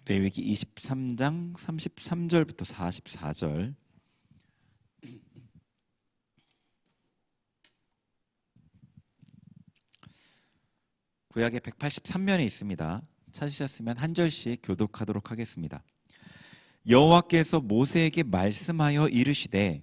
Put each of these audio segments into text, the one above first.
레위기 23장 33절부터 44절. 구약의 183면에 있습니다. 찾으셨으면 한 절씩 교독하도록 하겠습니다. 여호와께서 모세에게 말씀하여 이르시되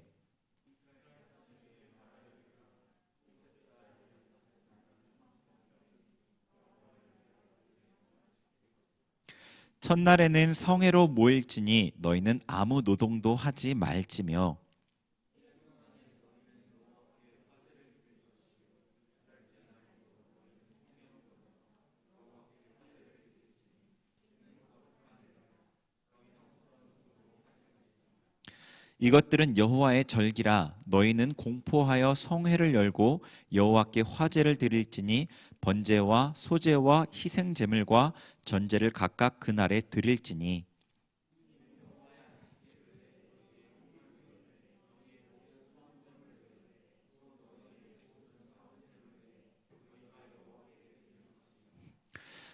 첫날에는 성회로 모일지니 너희는 아무 노동도 하지 말지며 이것들은 여호와의 절기라. 너희는 공포하여 성회를 열고 여호와께 화제를 드릴지니 번제와 소제와 희생 제물과 전제를 각각 그날에 드릴지니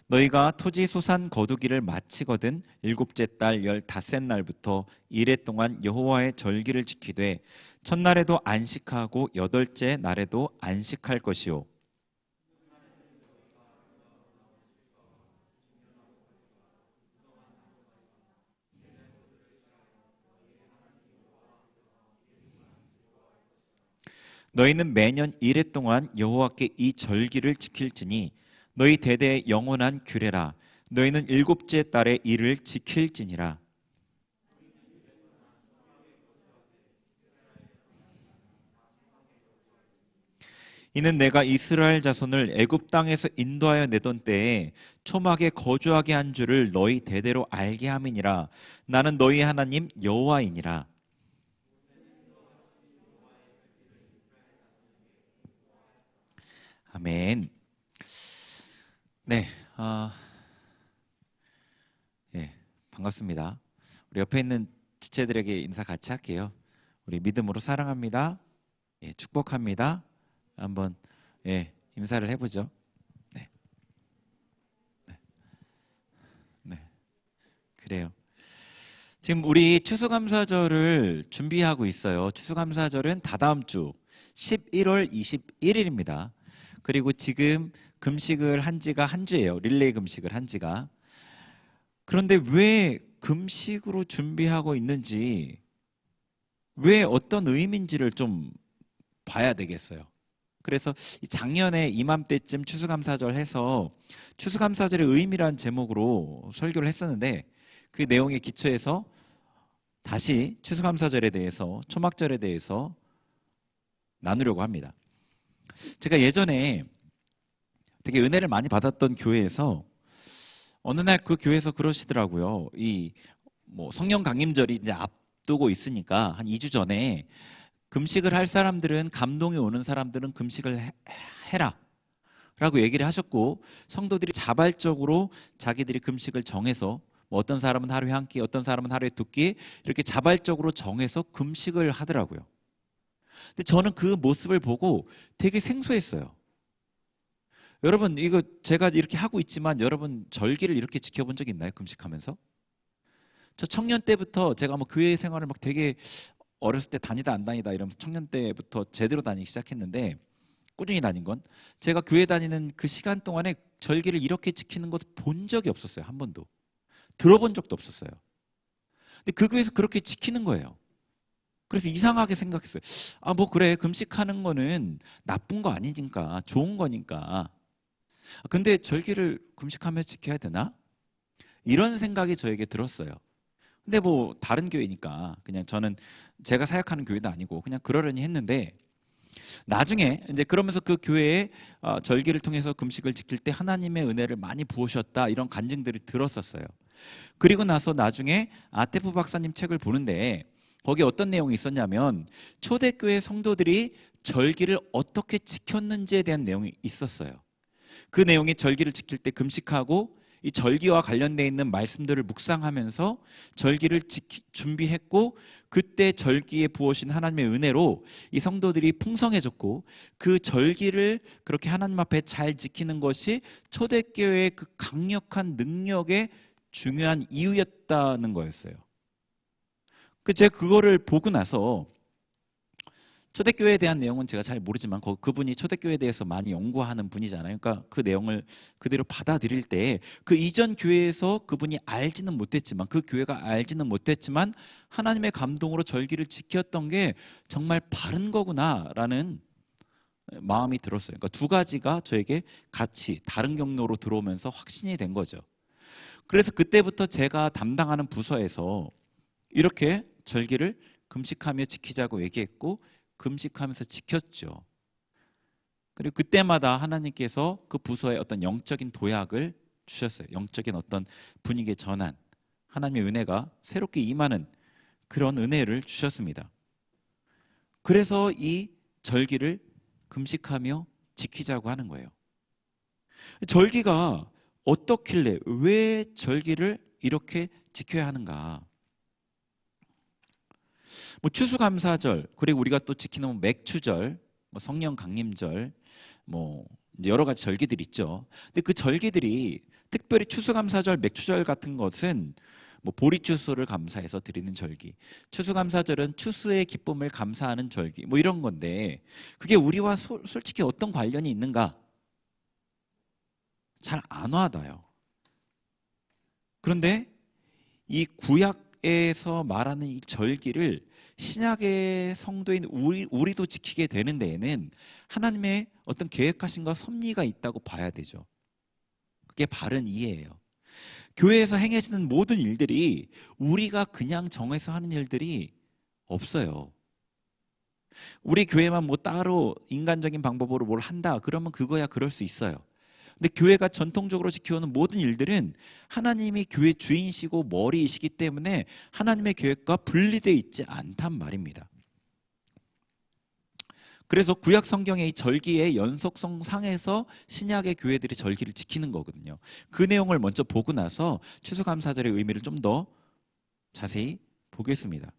너희가 토지 소산 거두기를 마치거든 일곱째 달 15날부터 이레 동안 여호와의 절기를 지키되 첫날에도 안식하고 여덟째 날에도 안식할 것이요 너희는 매년 이레 동안 여호와께 이 절기를 지킬지니 너희 대대의 영원한 규례라. 너희는 일곱째 달에 이를 지킬지니라. 이는 내가 이스라엘 자손을 애굽 땅에서 인도하여 내던 때에 초막에 거주하게 한 줄을 너희 대대로 알게 함이니라. 나는 너희 하나님 여호와이니라. 아멘. 네, 반갑습니다. 우리 옆에 있는 지체들에게 인사 같이 할게요. 우리 믿음으로 사랑합니다. 축복합니다. 한번 인사를 해보죠. 네. 그래요. 지금 우리 추수감사절을 준비하고 있어요. 추수감사절은 다다음 주 11월 21일입니다. 그리고 지금 금식을 한 지가 한 주예요. 릴레이 금식을 한 지가. 그런데 왜 금식으로 준비하고 있는지, 왜 어떤 의미인지를 좀 봐야 되겠어요. 그래서 작년에 이맘때쯤 추수감사절 해서 추수감사절의 의미라는 제목으로 설교를 했었는데 그 내용에 기초해서 다시 추수감사절에 대해서, 초막절에 대해서 나누려고 합니다. 제가 예전에 되게 은혜를 많이 받았던 교회에서 어느 날 그 교회에서 그러시더라고요. 성령 강림절이 이제 앞두고 있으니까 한 2주 전에 금식을 할 사람들은, 감동이 오는 사람들은 금식을 해라 라고 얘기를 하셨고, 성도들이 자발적으로 자기들이 금식을 정해서 어떤 사람은 하루에 한 끼, 어떤 사람은 하루에 2끼 이렇게 자발적으로 정해서 금식을 하더라고요. 근데 저는 그 모습을 보고 되게 생소했어요. 여러분, 이거 제가 이렇게 하고 있지만 여러분 절기를 이렇게 지켜본 적 있나요? 금식하면서? 저 청년 때부터 제가 교회 생활을 되게 어렸을 때 다니다 안 다니다 이러면서 청년 때부터 제대로 다니기 시작했는데, 꾸준히 다닌 건 제가 교회 다니는 그 시간 동안에 절기를 이렇게 지키는 것을 본 적이 없었어요. 한 번도. 들어본 적도 없었어요. 근데 그 교회에서 그렇게 지키는 거예요. 그래서 이상하게 생각했어요. 그래, 금식하는 거는 나쁜 거 아니니까, 좋은 거니까. 근데 절기를 금식하며 지켜야 되나? 이런 생각이 저에게 들었어요. 근데 다른 교회니까 그냥 저는 제가 사역하는 교회도 아니고 그냥 그러려니 했는데, 나중에 이제 그러면서 그 교회에 절기를 통해서 금식을 지킬 때 하나님의 은혜를 많이 부으셨다, 이런 간증들이 들었었어요. 그리고 나서 나중에 아테프 박사님 책을 보는데 거기에 어떤 내용이 있었냐면 초대교회 성도들이 절기를 어떻게 지켰는지에 대한 내용이 있었어요. 그 내용이 절기를 지킬 때 금식하고 이 절기와 관련되어 있는 말씀들을 묵상하면서 절기를 준비했고, 그때 절기에 부어신 하나님의 은혜로 이 성도들이 풍성해졌고, 그 절기를 그렇게 하나님 앞에 잘 지키는 것이 초대교회의 그 강력한 능력의 중요한 이유였다는 거였어요. 제가 그거를 보고 나서 초대교회에 대한 내용은 제가 잘 모르지만 그분이 초대교회에 대해서 많이 연구하는 분이잖아요. 그러니까 그 내용을 그대로 받아들일 때 그 이전 교회에서 그분이 알지는 못했지만, 그 교회가 알지는 못했지만 하나님의 감동으로 절기를 지켰던 게 정말 바른 거구나라는 마음이 들었어요. 그러니까 두 가지가 저에게 같이 다른 경로로 들어오면서 확신이 된 거죠. 그래서 그때부터 제가 담당하는 부서에서 이렇게 절기를 금식하며 지키자고 얘기했고 금식하면서 지켰죠. 그리고 그때마다 하나님께서 그 부서에 어떤 영적인 도약을 주셨어요. 영적인 어떤 분위기의 전환, 하나님의 은혜가 새롭게 임하는 그런 은혜를 주셨습니다. 그래서 이 절기를 금식하며 지키자고 하는 거예요. 절기가 어떻길래, 왜 절기를 이렇게 지켜야 하는가? 추수감사절, 그리고 우리가 또 지키는 맥추절, 성령 강림절, 이제 여러 가지 절기들이 있죠. 근데 그 절기들이 특별히 추수감사절, 맥추절 같은 것은 보리추수를 감사해서 드리는 절기, 추수감사절은 추수의 기쁨을 감사하는 절기, 이런 건데 그게 우리와 솔직히 어떤 관련이 있는가? 잘 안 와닿아요. 그런데 이 구약에서 말하는 이 절기를 신약의 성도인 우리도 지키게 되는 데에는 하나님의 어떤 계획하심과 섭리가 있다고 봐야 되죠. 그게 바른 이해예요. 교회에서 행해지는 모든 일들이 우리가 그냥 정해서 하는 일들이 없어요. 우리 교회만 따로 인간적인 방법으로 뭘 한다 그러면 그거야 그럴 수 있어요. 근데 교회가 전통적으로 지켜오는 모든 일들은 하나님이 교회 주인이시고 머리이시기 때문에 하나님의 계획과 분리되어 있지 않단 말입니다. 그래서 구약 성경의 이 절기의 연속성 상에서 신약의 교회들이 절기를 지키는 거거든요. 그 내용을 먼저 보고 나서 추수감사절의 의미를 좀 더 자세히 보겠습니다.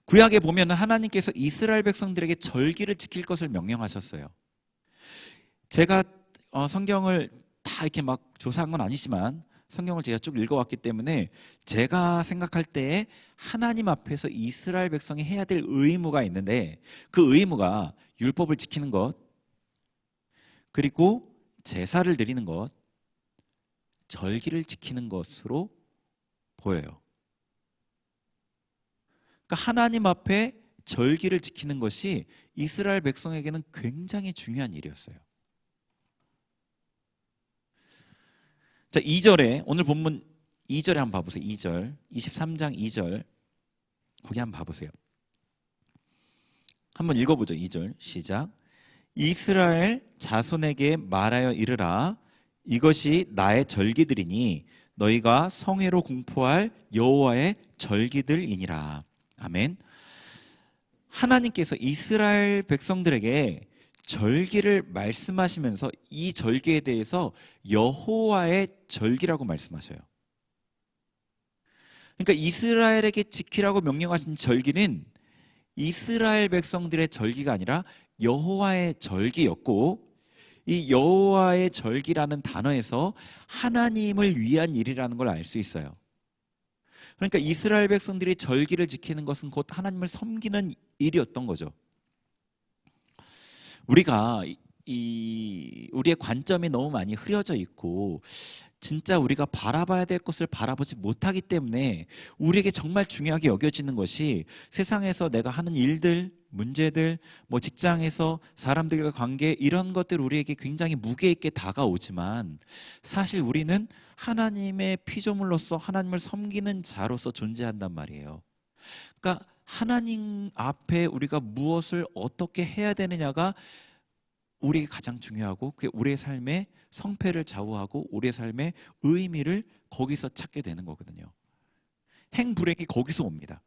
구약에 보면 하나님께서 이스라엘 백성들에게 절기를 지킬 것을 명령하셨어요. 제가 성경을 다 이렇게 막 조사한 건 아니지만 성경을 제가 쭉 읽어왔기 때문에 제가 생각할 때 하나님 앞에서 이스라엘 백성이 해야 될 의무가 있는데 그 의무가 율법을 지키는 것, 그리고 제사를 드리는 것, 절기를 지키는 것으로 보여요. 그러니까 하나님 앞에 절기를 지키는 것이 이스라엘 백성에게는 굉장히 중요한 일이었어요. 자, 2절에 오늘 본문 2절에 한번 봐보세요. 2절, 23장 2절 거기 한번 봐보세요. 한번 읽어보죠. 2절 시작. 이스라엘 자손에게 말하여 이르라. 이것이 나의 절기들이니 너희가 성회로 공포할 여호와의 절기들이니라. 아멘. 하나님께서 이스라엘 백성들에게 절기를 말씀하시면서 이 절기에 대해서 여호와의 절기라고 말씀하셔요. 그러니까 이스라엘에게 지키라고 명령하신 절기는 이스라엘 백성들의 절기가 아니라 여호와의 절기였고, 이 여호와의 절기라는 단어에서 하나님을 위한 일이라는 걸 알 수 있어요. 그러니까 이스라엘 백성들이 절기를 지키는 것은 곧 하나님을 섬기는 일이었던 거죠. 우리가 우리의 관점이 너무 많이 흐려져 있고 진짜 우리가 바라봐야 될 것을 바라보지 못하기 때문에 우리에게 정말 중요하게 여겨지는 것이 세상에서 내가 하는 일들, 문제들, 직장에서 사람들과 관계, 이런 것들 우리에게 굉장히 무게 있게 다가오지만 사실 우리는 하나님의 피조물로서 하나님을 섬기는 자로서 존재한단 말이에요. 그러니까 하나님 앞에 우리가 무엇을 어떻게 해야 되느냐가 우리에게 가장 중요하고 그게 우리의 삶의 성패를 좌우하고 우리의 삶의 의미를 거기서 찾게 되는 거거든요. 행불행이 거기서 옵니다.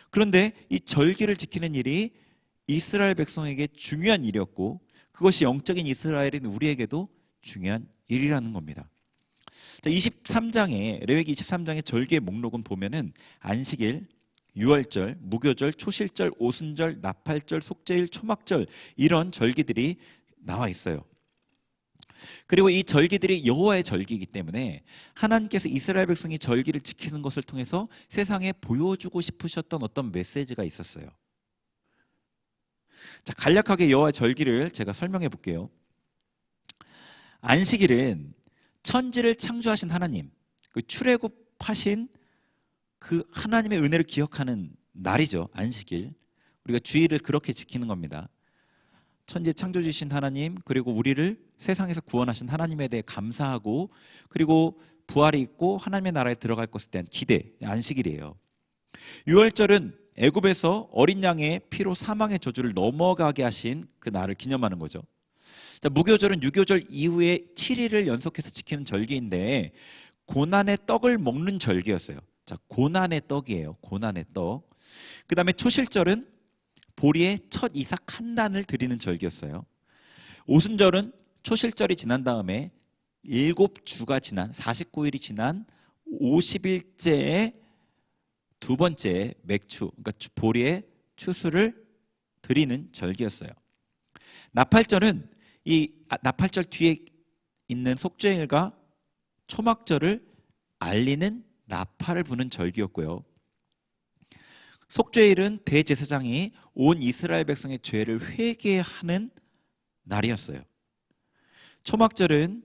그런데 이 절기를 지키는 일이 이스라엘 백성에게 중요한 일이었고 그것이 영적인 이스라엘인 우리에게도 중요한 일이라는 겁니다. 자, 23장에 레위기 23장의 절기의 목록은 보면은 안식일, 유월절, 무교절, 초실절, 오순절, 나팔절, 속죄일, 초막절 이런 절기들이 나와 있어요. 그리고 이 절기들이 여호와의 절기이기 때문에 하나님께서 이스라엘 백성이 절기를 지키는 것을 통해서 세상에 보여주고 싶으셨던 어떤 메시지가 있었어요. 자, 간략하게 여호와의 절기를 제가 설명해 볼게요. 안식일은 천지를 창조하신 하나님, 그 출애굽하신 그 하나님의 은혜를 기억하는 날이죠. 안식일. 우리가 주일을 그렇게 지키는 겁니다. 천지 창조주신 하나님, 그리고 우리를 세상에서 구원하신 하나님에 대해 감사하고, 그리고 부활이 있고 하나님의 나라에 들어갈 것에 대한 기대, 안식일이에요. 유월절은 애굽에서 어린 양의 피로 사망의 저주를 넘어가게 하신 그 날을 기념하는 거죠. 자, 무교절은 유교절 이후에 7일을 연속해서 지키는 절기인데 고난의 떡을 먹는 절기였어요. 자, 고난의 떡이에요. 고난의 떡. 그 다음에 초실절은 보리의 첫 이삭 한 단을 드리는 절기였어요. 오순절은 초실절이 지난 다음에 7주가 지난 49일이 지난 50일째의 두 번째 맥추, 그러니까 보리의 추수를 드리는 절기였어요. 나팔절은 이 나팔절 뒤에 있는 속죄일과 초막절을 알리는 나팔을 부는 절기였고요. 속죄일은 대제사장이 온 이스라엘 백성의 죄를 회개하는 날이었어요. 초막절은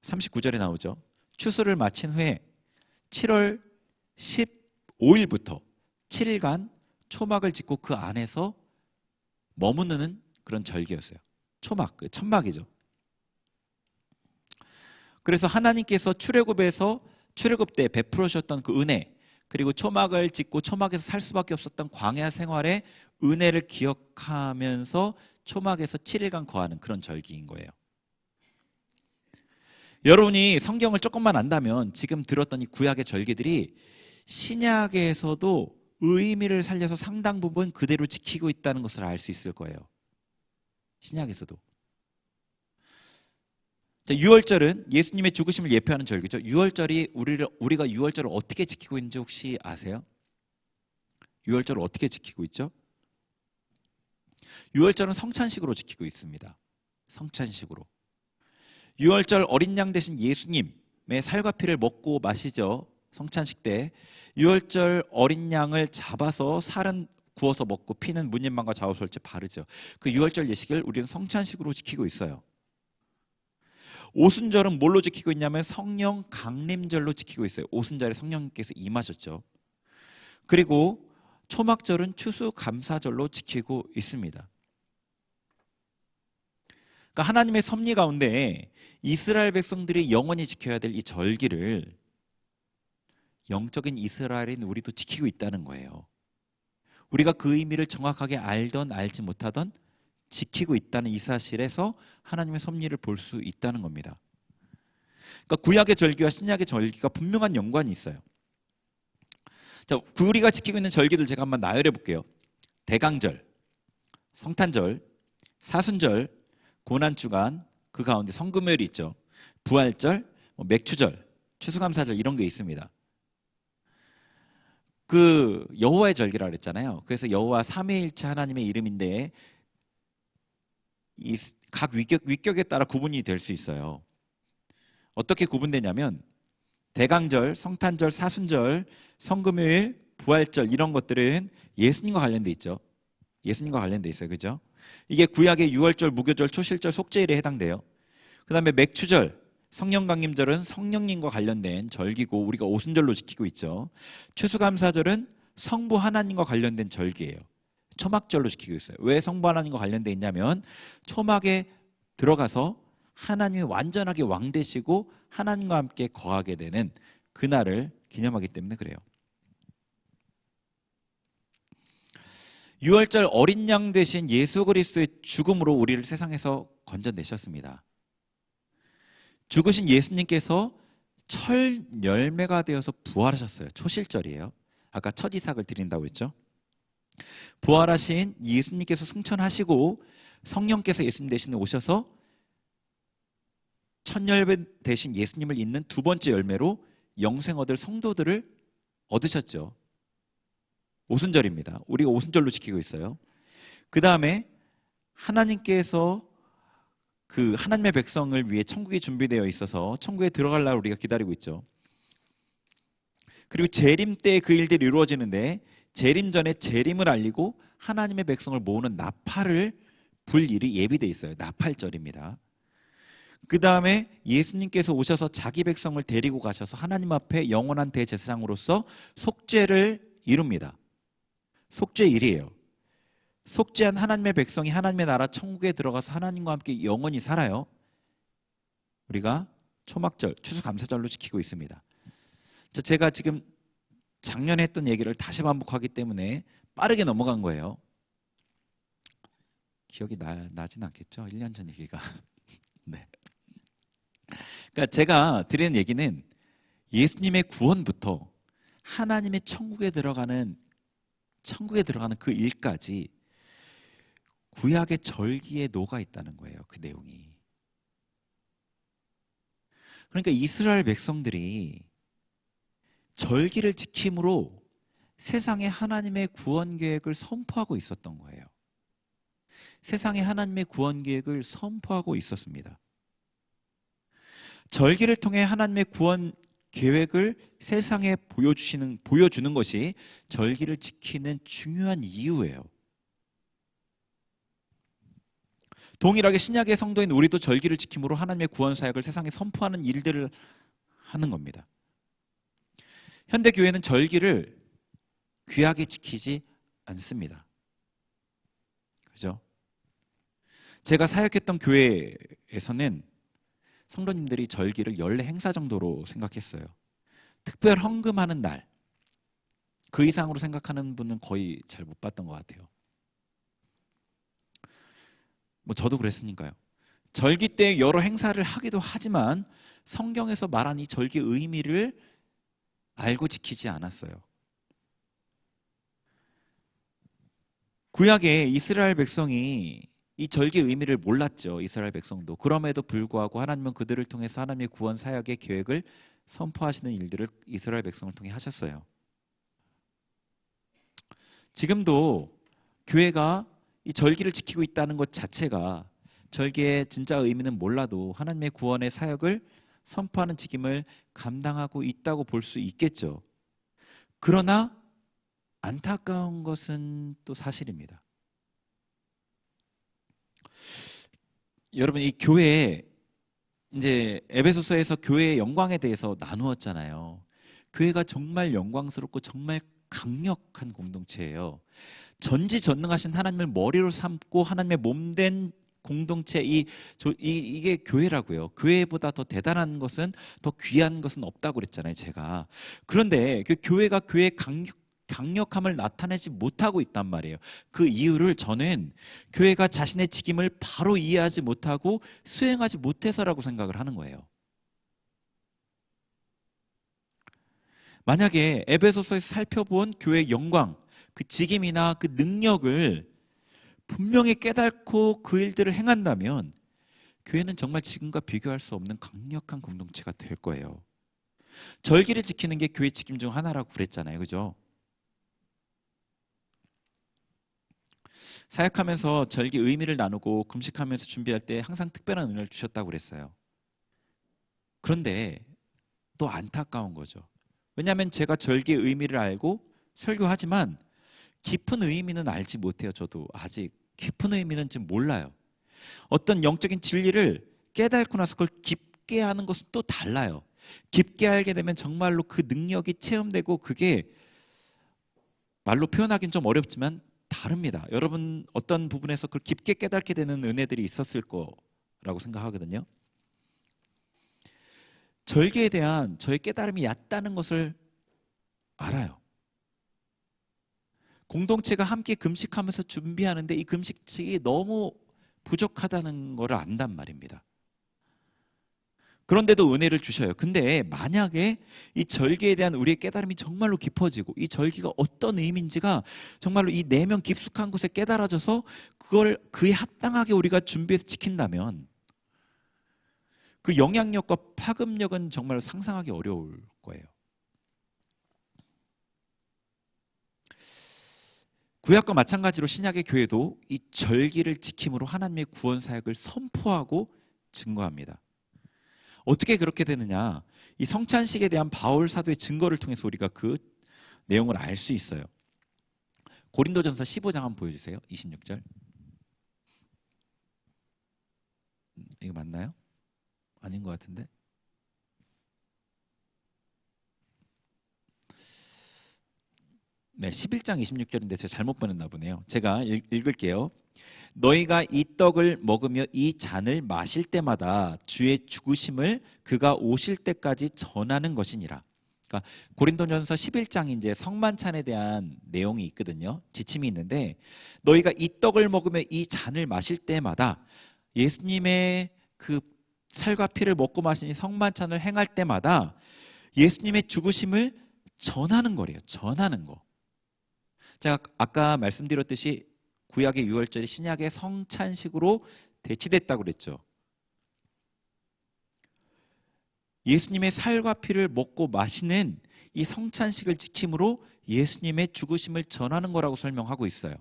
39절에 나오죠. 추수를 마친 후에 7월 15일부터 7일간 초막을 짓고 그 안에서 머무는 그런 절기였어요. 초막, 천막이죠. 그래서 하나님께서 출애굽에서 출애굽 때 베풀어 주셨던 그 은혜, 그리고 초막을 짓고 초막에서 살 수밖에 없었던 광야 생활의 은혜를 기억하면서 초막에서 7일간 거하는 그런 절기인 거예요. 여러분이 성경을 조금만 안다면 지금 들었던 이 구약의 절기들이 신약에서도 의미를 살려서 상당 부분 그대로 지키고 있다는 것을 알 수 있을 거예요. 신약에서도. 자, 유월절은 예수님의 죽으심을 예표하는 절기죠. 유월절이 우리가 유월절을 어떻게 지키고 있는지 혹시 아세요? 유월절을 어떻게 지키고 있죠? 유월절은 성찬식으로 지키고 있습니다. 성찬식으로. 유월절 어린 양 대신 예수님의 살과 피를 먹고 마시죠. 성찬식 때. 유월절 어린 양을 잡아서 살은 구워서 먹고 피는 문인방과 좌우설째 바르죠. 그 유월절 예식을 우리는 성찬식으로 지키고 있어요. 오순절은 뭘로 지키고 있냐면 성령 강림절로 지키고 있어요. 오순절에 성령님께서 임하셨죠. 그리고 초막절은 추수감사절로 지키고 있습니다. 그러니까 하나님의 섭리 가운데 이스라엘 백성들이 영원히 지켜야 될 이 절기를 영적인 이스라엘인 우리도 지키고 있다는 거예요. 우리가 그 의미를 정확하게 알던 알지 못하던 지키고 있다는 이 사실에서 하나님의 섭리를 볼 수 있다는 겁니다. 그러니까 구약의 절기와 신약의 절기가 분명한 연관이 있어요. 자, 우리가 지키고 있는 절기들 제가 한번 나열해 볼게요. 대강절, 성탄절, 사순절, 고난주간, 그 가운데 성금요일이 있죠. 부활절, 맥추절, 추수감사절 이런 게 있습니다. 그 여호와의 절기라 그랬잖아요. 그래서 여호와 삼위일체 하나님의 이름인데 이 각 위격에 따라 구분이 될 수 있어요. 어떻게 구분되냐면 대강절, 성탄절, 사순절, 성금요일, 부활절 이런 것들은 예수님과 관련돼 있죠. 예수님과 관련돼 있어요. 그죠? 이게 구약의 유월절, 무교절, 초실절, 속죄일에 해당돼요. 그 다음에 맥추절, 성령강림절은 성령님과 관련된 절기고 우리가 오순절로 지키고 있죠. 추수감사절은 성부 하나님과 관련된 절기예요. 초막절로 지키고 있어요. 왜 성부 하나님과 관련돼 있냐면 초막에 들어가서 하나님이 완전하게 왕 되시고 하나님과 함께 거하게 되는 그날을 기념하기 때문에 그래요. 유월절 어린 양 대신 예수 그리스도의 죽음으로 우리를 세상에서 건져내셨습니다. 죽으신 예수님께서 철 열매가 되어서 부활하셨어요. 초실절이에요. 아까 첫 이삭을 드린다고 했죠. 부활하신 예수님께서 승천하시고 성령께서 예수님 대신에 오셔서 첫 열매 대신 예수님을 잇는 두 번째 열매로 영생 얻을 성도들을 얻으셨죠. 오순절입니다. 우리가 오순절로 지키고 있어요. 그 다음에 하나님께서 그 하나님의 백성을 위해 천국이 준비되어 있어서 천국에 들어갈 날 우리가 기다리고 있죠. 그리고 재림 때 그 일들이 이루어지는데 재림 전에 재림을 알리고 하나님의 백성을 모으는 나팔을 불 일이 예비되어 있어요. 나팔절입니다. 그 다음에 예수님께서 오셔서 자기 백성을 데리고 가셔서 하나님 앞에 영원한 대제사장으로서 속죄를 이룹니다. 속죄일이에요. 속죄한 하나님의 백성이 하나님의 나라 천국에 들어가서 하나님과 함께 영원히 살아요. 우리가 초막절, 추수감사절로 지키고 있습니다. 제가 지금 작년에 했던 얘기를 다시 반복하기 때문에 빠르게 넘어간 거예요. 기억이 나진 않겠죠? 1년 전 얘기가. 네. 그러니까 제가 드리는 얘기는 예수님의 구원부터 하나님의 천국에 들어가는 그 일까지 구약의 절기에 녹아 있다는 거예요. 그 내용이. 그러니까 이스라엘 백성들이 절기를 지킴으로 세상에 하나님의 구원 계획을 선포하고 있었던 거예요. 세상에 하나님의 구원 계획을 선포하고 있었습니다. 절기를 통해 하나님의 구원 계획을 세상에 보여주는 것이 절기를 지키는 중요한 이유예요. 동일하게 신약의 성도인 우리도 절기를 지킴으로 하나님의 구원 사역을 세상에 선포하는 일들을 하는 겁니다. 현대 교회는 절기를 귀하게 지키지 않습니다. 그죠? 제가 사역했던 교회에서는 성도님들이 절기를 연례 행사 정도로 생각했어요. 특별 헌금하는 날, 그 이상으로 생각하는 분은 거의 잘 못 봤던 것 같아요. 저도 그랬으니까요. 절기 때 여러 행사를 하기도 하지만 성경에서 말한 이 절기의 의미를 알고 지키지 않았어요. 구약의 이스라엘 백성이 이 절기의 의미를 몰랐죠. 이스라엘 백성도. 그럼에도 불구하고 하나님은 그들을 통해서 하나님의 구원 사역의 계획을 선포하시는 일들을 이스라엘 백성을 통해 하셨어요. 지금도 교회가 이 절기를 지키고 있다는 것 자체가 절기의 진짜 의미는 몰라도 하나님의 구원의 사역을 선포하는 직임을 감당하고 있다고 볼 수 있겠죠. 그러나 안타까운 것은 또 사실입니다. 여러분, 이 교회에 이제 에베소서에서 교회의 영광에 대해서 나누었잖아요. 교회가 정말 영광스럽고 정말 강력한 공동체예요. 전지전능하신 하나님을 머리로 삼고 하나님의 몸된 공동체, 이게 교회라고요. 교회보다 더 대단한 것은, 더 귀한 것은 없다고 그랬잖아요, 제가. 그런데 그 교회가 교회의 강력함을 나타내지 못하고 있단 말이에요. 그 이유를 저는 교회가 자신의 직임을 바로 이해하지 못하고 수행하지 못해서라고 생각을 하는 거예요. 만약에 에베소서에서 살펴본 교회의 영광, 그 직임이나 그 능력을 분명히 깨닫고 그 일들을 행한다면 교회는 정말 지금과 비교할 수 없는 강력한 공동체가 될 거예요. 절기를 지키는 게 교회 직임 중 하나라고 그랬잖아요. 그죠? 사역하면서 절기 의미를 나누고 금식하면서 준비할 때 항상 특별한 은혜를 주셨다고 그랬어요. 그런데 또 안타까운 거죠. 왜냐하면 제가 절기의 의미를 알고 설교하지만 깊은 의미는 알지 못해요. 저도 아직 깊은 의미는 지금 몰라요. 어떤 영적인 진리를 깨닫고 나서 그걸 깊게 하는 것은 또 달라요. 깊게 알게 되면 정말로 그 능력이 체험되고 그게 말로 표현하기는 좀 어렵지만 다릅니다. 여러분 어떤 부분에서 그걸 깊게 깨닫게 되는 은혜들이 있었을 거라고 생각하거든요. 절기에 대한 저의 깨달음이 얕다는 것을 알아요. 공동체가 함께 금식하면서 준비하는데 이 금식이 너무 부족하다는 것을 안단 말입니다. 그런데도 은혜를 주셔요. 근데 만약에 이 절기에 대한 우리의 깨달음이 정말로 깊어지고 이 절기가 어떤 의미인지가 정말로 이 내면 깊숙한 곳에 깨달아져서 그걸 그에 합당하게 우리가 준비해서 지킨다면 그 영향력과 파급력은 정말 상상하기 어려울 거예요. 구약과 마찬가지로 신약의 교회도 이 절기를 지킴으로 하나님의 구원 사역을 선포하고 증거합니다. 어떻게 그렇게 되느냐? 이 성찬식에 대한 바울 사도의 증거를 통해서 우리가 그 내용을 알 수 있어요. 고린도전서 15장 한번 보여주세요. 26절. 이거 맞나요? 아닌 것 같은데. 네, 11장 26절인데 제가 잘못 보냈나 보네요. 제가 읽을게요. 너희가 이 떡을 먹으며 이 잔을 마실 때마다 주의 죽으심을 그가 오실 때까지 전하는 것이니라. 그러니까 고린도전서 11장 이제 성만찬에 대한 내용이 있거든요. 지침이 있는데 너희가 이 떡을 먹으며 이 잔을 마실 때마다 예수님의 그 살과 피를 먹고 마시니 성만찬을 행할 때마다 예수님의 죽으심을 전하는 거래요. 전하는 거. 제가 아까 말씀드렸듯이 구약의 유월절이 신약의 성찬식으로 대치됐다고 그랬죠. 예수님의 살과 피를 먹고 마시는 이 성찬식을 지킴으로 예수님의 죽으심을 전하는 거라고 설명하고 있어요.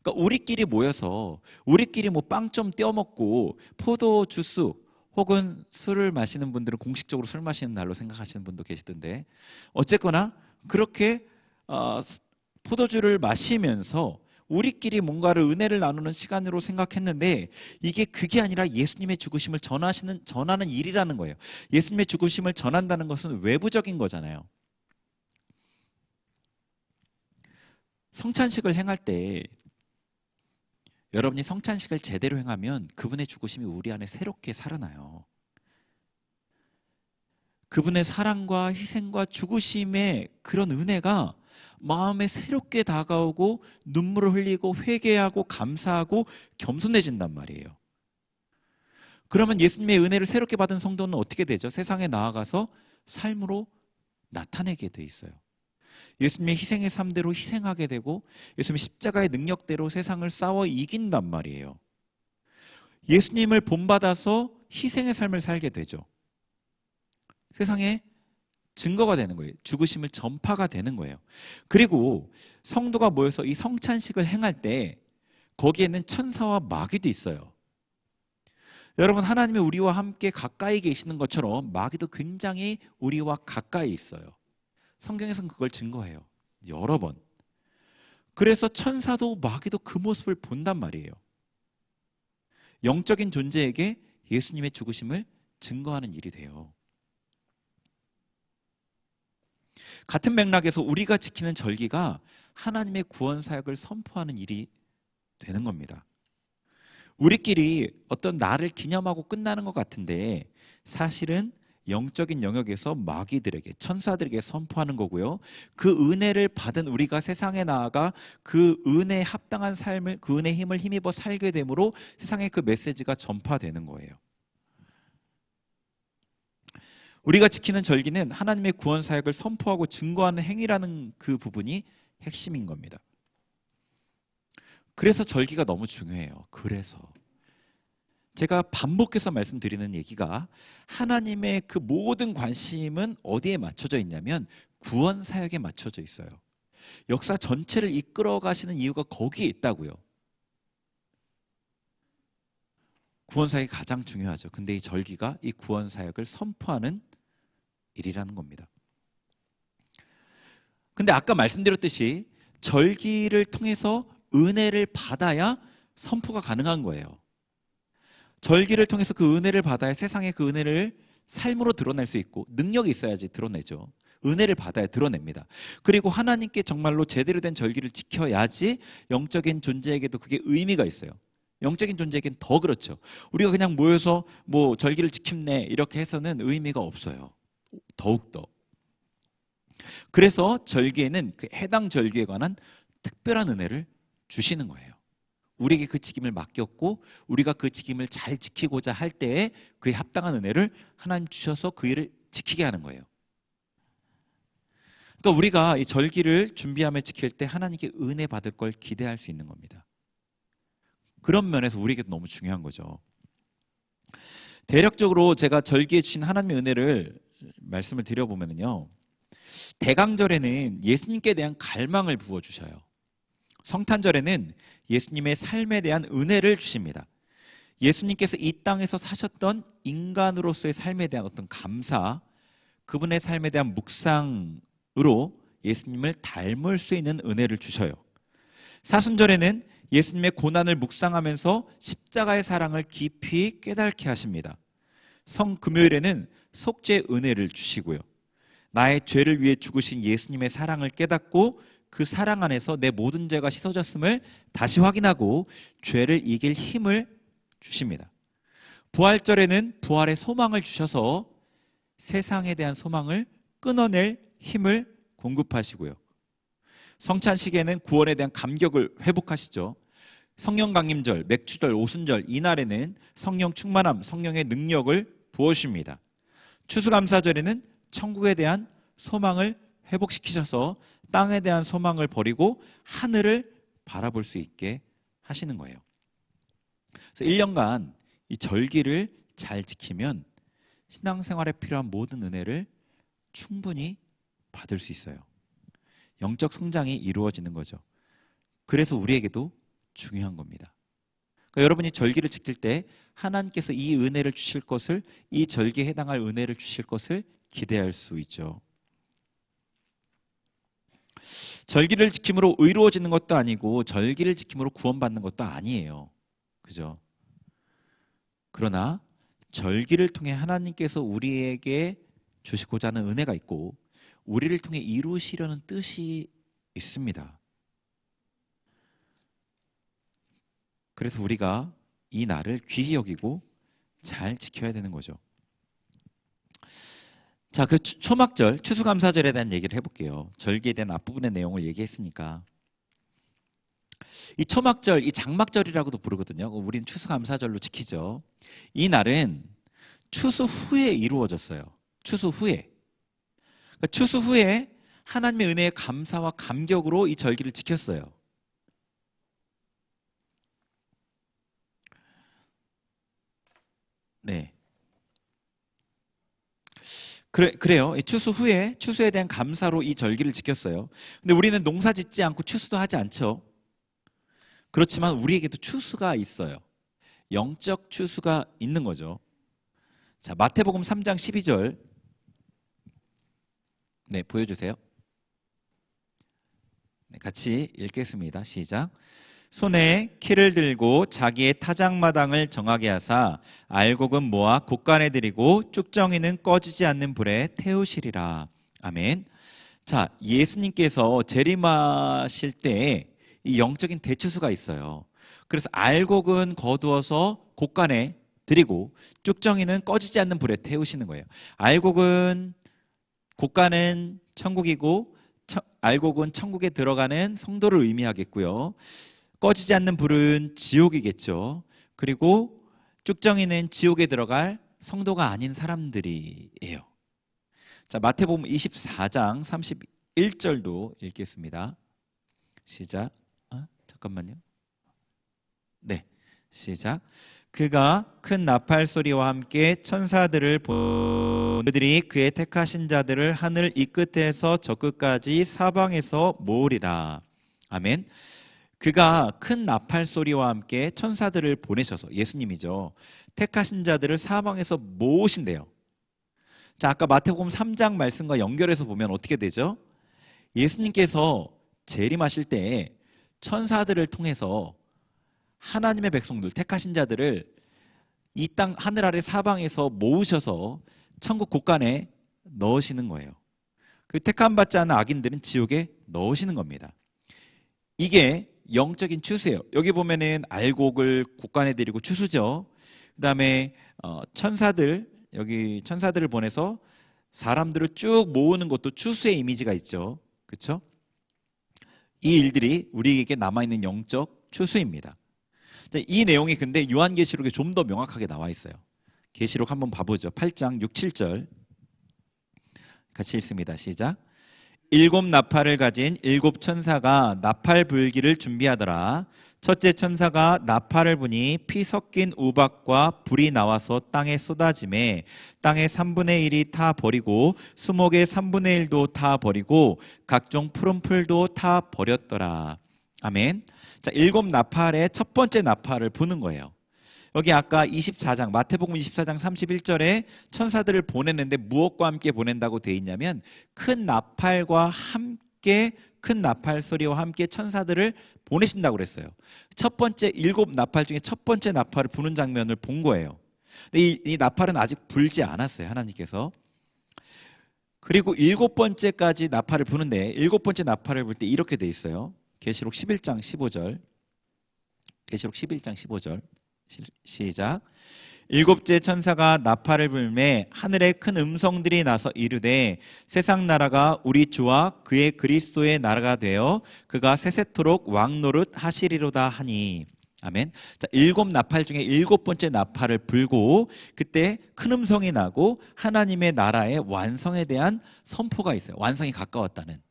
그러니까 우리끼리 모여서 우리끼리 뭐 빵 좀 떼어 먹고 포도 주스 혹은 술을 마시는 분들은 공식적으로 술 마시는 날로 생각하시는 분도 계시던데 어쨌거나 그렇게 포도주를 마시면서 우리끼리 뭔가를 은혜를 나누는 시간으로 생각했는데 이게 그게 아니라 예수님의 죽으심을 전하는 일이라는 거예요. 예수님의 죽으심을 전한다는 것은 외부적인 거잖아요. 성찬식을 행할 때 여러분이 성찬식을 제대로 행하면 그분의 죽으심이 우리 안에 새롭게 살아나요. 그분의 사랑과 희생과 죽으심의 그런 은혜가 마음에 새롭게 다가오고 눈물을 흘리고 회개하고 감사하고 겸손해진단 말이에요. 그러면 예수님의 은혜를 새롭게 받은 성도는 어떻게 되죠? 세상에 나아가서 삶으로 나타내게 돼 있어요. 예수님의 희생의 삶대로 희생하게 되고 예수님의 십자가의 능력대로 세상을 싸워 이긴단 말이에요. 예수님을 본받아서 희생의 삶을 살게 되죠. 세상에 증거가 되는 거예요. 죽으심을 전파가 되는 거예요. 그리고 성도가 모여서 이 성찬식을 행할 때 거기에는 천사와 마귀도 있어요. 여러분, 하나님이 우리와 함께 가까이 계시는 것처럼 마귀도 굉장히 우리와 가까이 있어요. 성경에서는 그걸 증거해요. 여러 번. 그래서 천사도 마귀도 그 모습을 본단 말이에요. 영적인 존재에게 예수님의 죽으심을 증거하는 일이 돼요. 같은 맥락에서 우리가 지키는 절기가 하나님의 구원 사역을 선포하는 일이 되는 겁니다. 우리끼리 어떤 날을 기념하고 끝나는 것 같은데 사실은 영적인 영역에서 마귀들에게 천사들에게 선포하는 거고요. 그 은혜를 받은 우리가 세상에 나아가 그 은혜에 합당한 삶을 그 은혜의 힘을 힘입어 살게 되므로 세상에 그 메시지가 전파되는 거예요. 우리가 지키는 절기는 하나님의 구원 사역을 선포하고 증거하는 행위라는 그 부분이 핵심인 겁니다. 그래서 절기가 너무 중요해요. 그래서 제가 반복해서 말씀드리는 얘기가 하나님의 그 모든 관심은 어디에 맞춰져 있냐면 구원 사역에 맞춰져 있어요. 역사 전체를 이끌어 가시는 이유가 거기에 있다고요. 구원 사역이 가장 중요하죠. 근데 이 절기가 이 구원 사역을 선포하는 일이라는 겁니다. 근데 아까 말씀드렸듯이 절기를 통해서 은혜를 받아야 선포가 가능한 거예요. 절기를 통해서 그 은혜를 받아야 세상에 그 은혜를 삶으로 드러낼 수 있고 능력이 있어야지 드러내죠. 은혜를 받아야 드러냅니다. 그리고 하나님께 정말로 제대로 된 절기를 지켜야지 영적인 존재에게도 그게 의미가 있어요. 영적인 존재에게는 더 그렇죠. 우리가 그냥 모여서 뭐 절기를 지킴네 이렇게 해서는 의미가 없어요. 더욱더. 그래서 절기에는 그 해당 절기에 관한 특별한 은혜를 주시는 거예요. 우리에게 그 책임을 맡겼고 우리가 그 책임을 잘 지키고자 할 때에 그에 합당한 은혜를 하나님 주셔서 그 일을 지키게 하는 거예요. 그러니까 우리가 이 절기를 준비하며 지킬 때 하나님께 은혜 받을 걸 기대할 수 있는 겁니다. 그런 면에서 우리에게도 너무 중요한 거죠. 대략적으로 제가 절기에 주신 하나님의 은혜를 말씀을 드려보면요, 대강절에는 예수님께 대한 갈망을 부어주셔요. 성탄절에는 예수님의 삶에 대한 은혜를 주십니다. 예수님께서 이 땅에서 사셨던 인간으로서의 삶에 대한 어떤 감사, 그분의 삶에 대한 묵상으로 예수님을 닮을 수 있는 은혜를 주셔요. 사순절에는 예수님의 고난을 묵상하면서 십자가의 사랑을 깊이 깨닫게 하십니다. 성금요일에는 속죄의 은혜를 주시고요. 나의 죄를 위해 죽으신 예수님의 사랑을 깨닫고 그 사랑 안에서 내 모든 죄가 씻어졌음을 다시 확인하고 죄를 이길 힘을 주십니다. 부활절에는 부활의 소망을 주셔서 세상에 대한 소망을 끊어낼 힘을 공급하시고요. 성찬식에는 구원에 대한 감격을 회복하시죠. 성령 강림절, 맥주절, 오순절 이날에는 성령 충만함, 성령의 능력을 부어주십니다. 추수감사절에는 천국에 대한 소망을 회복시키셔서 땅에 대한 소망을 버리고 하늘을 바라볼 수 있게 하시는 거예요. 그래서 1년간 이 절기를 잘 지키면 신앙생활에 필요한 모든 은혜를 충분히 받을 수 있어요. 영적 성장이 이루어지는 거죠. 그래서 우리에게도 중요한 겁니다. 그러니까 여러분이 절기를 지킬 때 하나님께서 이 은혜를 주실 것을, 이 절기에 해당할 은혜를 주실 것을 기대할 수 있죠. 절기를 지킴으로 의로워지는 것도 아니고 절기를 지킴으로 구원받는 것도 아니에요. 그죠? 그러나 절기를 통해 하나님께서 우리에게 주시고자 하는 은혜가 있고 우리를 통해 이루시려는 뜻이 있습니다. 그래서 우리가 이 날을 귀히 여기고 잘 지켜야 되는 거죠. 자, 그 초막절, 추수감사절에 대한 얘기를 해볼게요. 절기에 대한 앞부분의 내용을 얘기했으니까. 이 초막절, 이 장막절이라고도 부르거든요. 우리는 추수감사절로 지키죠. 이 날은 추수 후에 이루어졌어요. 추수 후에. 그러니까 추수 후에 하나님의 은혜의 감사와 감격으로 이 절기를 지켰어요. 네. 그래요. 추수 후에, 추수에 대한 감사로 이 절기를 지켰어요. 근데 우리는 농사 짓지 않고 추수도 하지 않죠. 그렇지만 우리에게도 추수가 있어요. 영적 추수가 있는 거죠. 자, 마태복음 3장 12절. 네, 보여주세요. 네, 같이 읽겠습니다. 시작. 손에 키를 들고 자기의 타작마당을 정하게 하사 알곡은 모아 곳간에 들이고 쭉정이는 꺼지지 않는 불에 태우시리라. 아멘. 자, 예수님께서 재림하실 때 이 영적인 대추수가 있어요. 그래서 알곡은 거두어서 곳간에 들이고 쭉정이는 꺼지지 않는 불에 태우시는 거예요. 알곡은, 곳간은 천국이고 알곡은 천국에 들어가는 성도를 의미하겠고요. 꺼지지 않는 불은 지옥이겠죠. 그리고 쭉정이는 지옥에 들어갈 성도가 아닌 사람들이에요. 자, 마태복음 24장 31절도 읽겠습니다. 시작. 잠깐만요. 네, 시작. 그가 큰 나팔 소리와 함께 천사들을 그들이 그의 택하신 자들을 하늘 이 끝에서 저 끝까지 사방에서 모으리라. 아멘. 그가 큰 나팔 소리와 함께 천사들을 보내셔서, 예수님이죠, 택하신 자들을 사방에서 모으신대요. 자, 아까 마태복음 3장 말씀과 연결해서 보면 어떻게 되죠? 예수님께서 재림하실 때 천사들을 통해서 하나님의 백성들, 택하신 자들을 이 땅 하늘 아래 사방에서 모으셔서 천국 곳간에 넣으시는 거예요. 그 택함 받지 않은 악인들은 지옥에 넣으시는 겁니다. 이게 영적인 추수예요. 여기 보면은 알곡을 곳간에 들이고 추수죠. 그 다음에 천사들, 여기 천사들을 보내서 사람들을 쭉 모으는 것도 추수의 이미지가 있죠. 그렇죠? 이 일들이 우리에게 남아있는 영적 추수입니다. 이 내용이 근데 요한계시록에 좀 더 명확하게 나와 있어요. 계시록 한번 봐보죠. 8장 6, 7절 같이 읽습니다. 시작. 7 나팔을 가진 7 천사가 나팔 불기를 준비하더라. 첫째 천사가 나팔을 부니 피 섞인 우박과 불이 나와서 땅에 쏟아지매 땅의 3분의 1이 타 버리고 수목의 3분의 1도 타 버리고 각종 푸른 풀도 타 버렸더라. 아멘. 자, 7 나팔의 첫 번째 나팔을 부는 거예요. 여기 아까 24장 마태복음 24장 31절에 천사들을 보내는데 무엇과 함께 보낸다고 돼 있냐면 큰 나팔과 함께 큰 나팔 소리와 함께 천사들을 보내신다고 그랬어요. 첫 번째 7나팔 중에 첫 번째 나팔을 부는 장면을 본 거예요. 근데 이 나팔은 아직 불지 않았어요. 하나님께서. 그리고 7번째까지 나팔을 부는데 7번째 나팔을 불 때 이렇게 돼 있어요. 계시록 11장 15절. 계시록 11장 15절. 시작. 일곱째 천사가 나팔을 불매 하늘에 큰 음성들이 나서 이르되 세상 나라가 우리 주와 그의 그리스도의 나라가 되어 그가 세세토록 왕노릇 하시리로다 하니. 아멘. 자, 7나팔 중에 7번째 나팔을 불고 그때 큰 음성이 나고 하나님의 나라의 완성에 대한 선포가 있어요. 완성이 가까웠다는.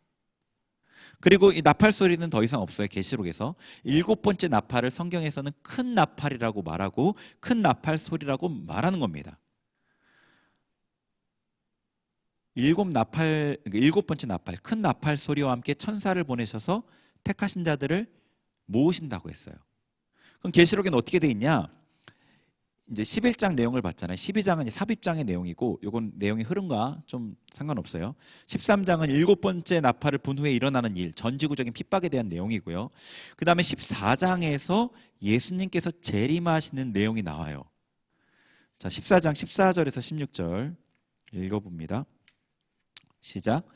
그리고 이 나팔 소리는 더 이상 없어요. 계시록에서 7번째 나팔을 성경에서는 큰 나팔이라고 말하고 큰 나팔 소리라고 말하는 겁니다. 7번째 나팔, 큰 나팔 소리와 함께 천사를 보내셔서 택하신 자들을 모으신다고 했어요. 그럼 계시록에는 어떻게 돼 있냐? 이제 11장 내용을 봤잖아요. 12장은 삽입장의 내용이고 이건 내용의 흐름과 좀 상관없어요. 13장은 7번째 나팔을 분 후에 일어나는 일, 전지구적인 핍박에 대한 내용이고요. 그 다음에 14장에서 예수님께서 재림하시는 내용이 나와요. 자, 14장 14절에서 16절 읽어봅니다. 시작.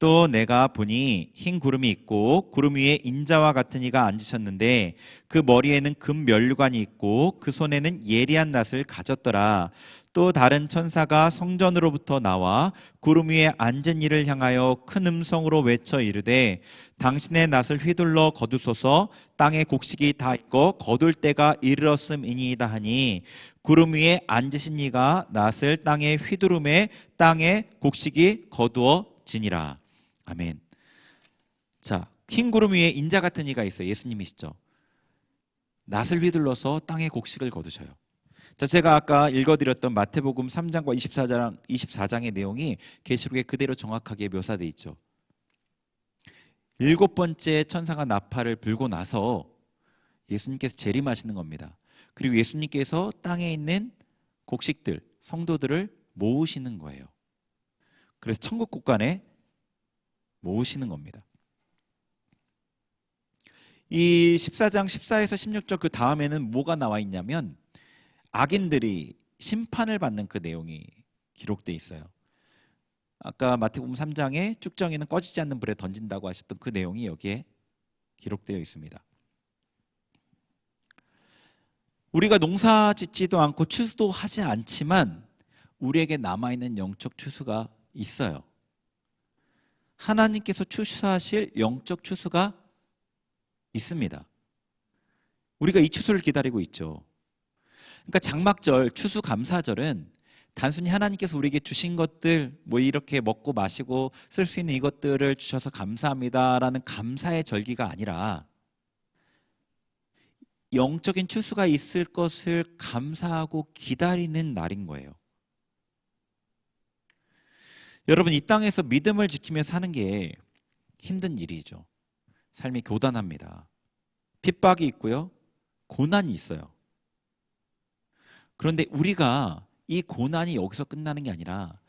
또 내가 보니 흰 구름이 있고 구름 위에 인자와 같은 이가 앉으셨는데 그 머리에는 금 면류관이 있고 그 손에는 예리한 낫을 가졌더라. 또 다른 천사가 성전으로부터 나와 구름 위에 앉은 이를 향하여 큰 음성으로 외쳐 이르되 당신의 낫을 휘둘러 거두소서. 땅에 곡식이 다 익고 거둘 때가 이르렀음이니이다 하니 구름 위에 앉으신 이가 낫을 땅에 휘두르매 땅에 곡식이 거두어지니라. 아멘. 자, 흰 구름 위에 인자 같은 이가 있어요. 예수님이시죠. 낫을 휘둘러서 땅에 곡식을 거두셔요. 자, 제가 아까 읽어드렸던 마태복음 3장과 24장의 내용이 계시록에 그대로 정확하게 묘사되어 있죠. 7번째 천사가 나팔을 불고 나서 예수님께서 재림하시는 겁니다. 그리고 예수님께서 땅에 있는 곡식들, 성도들을 모으시는 거예요. 그래서 천국 국간에 모으시는 겁니다. 이 14장 14에서 16절 그 다음에는 뭐가 나와 있냐면 악인들이 심판을 받는 그 내용이 기록되어 있어요. 아까 마태복음 3장에 쭉정이는 꺼지지 않는 불에 던진다고 하셨던 그 내용이 여기에 기록되어 있습니다. 우리가 농사 짓지도 않고 추수도 하지 않지만 우리에게 남아있는 영적 추수가 있어요. 하나님께서 추수하실 영적 추수가 있습니다. 우리가 이 추수를 기다리고 있죠. 그러니까 장막절, 추수감사절은 단순히 하나님께서 우리에게 주신 것들 뭐 이렇게 먹고 마시고 쓸 수 있는 이것들을 주셔서 감사합니다라는 감사의 절기가 아니라 영적인 추수가 있을 것을 감사하고 기다리는 날인 거예요. 여러분, 이 땅에서 믿음을 지키며 사는 게 힘든 일이죠. 삶이 고단합니다. 핍박이 있고요. 고난이 있어요. 그런데 우리가 이 고난이 여기서 끝나는 게 아니라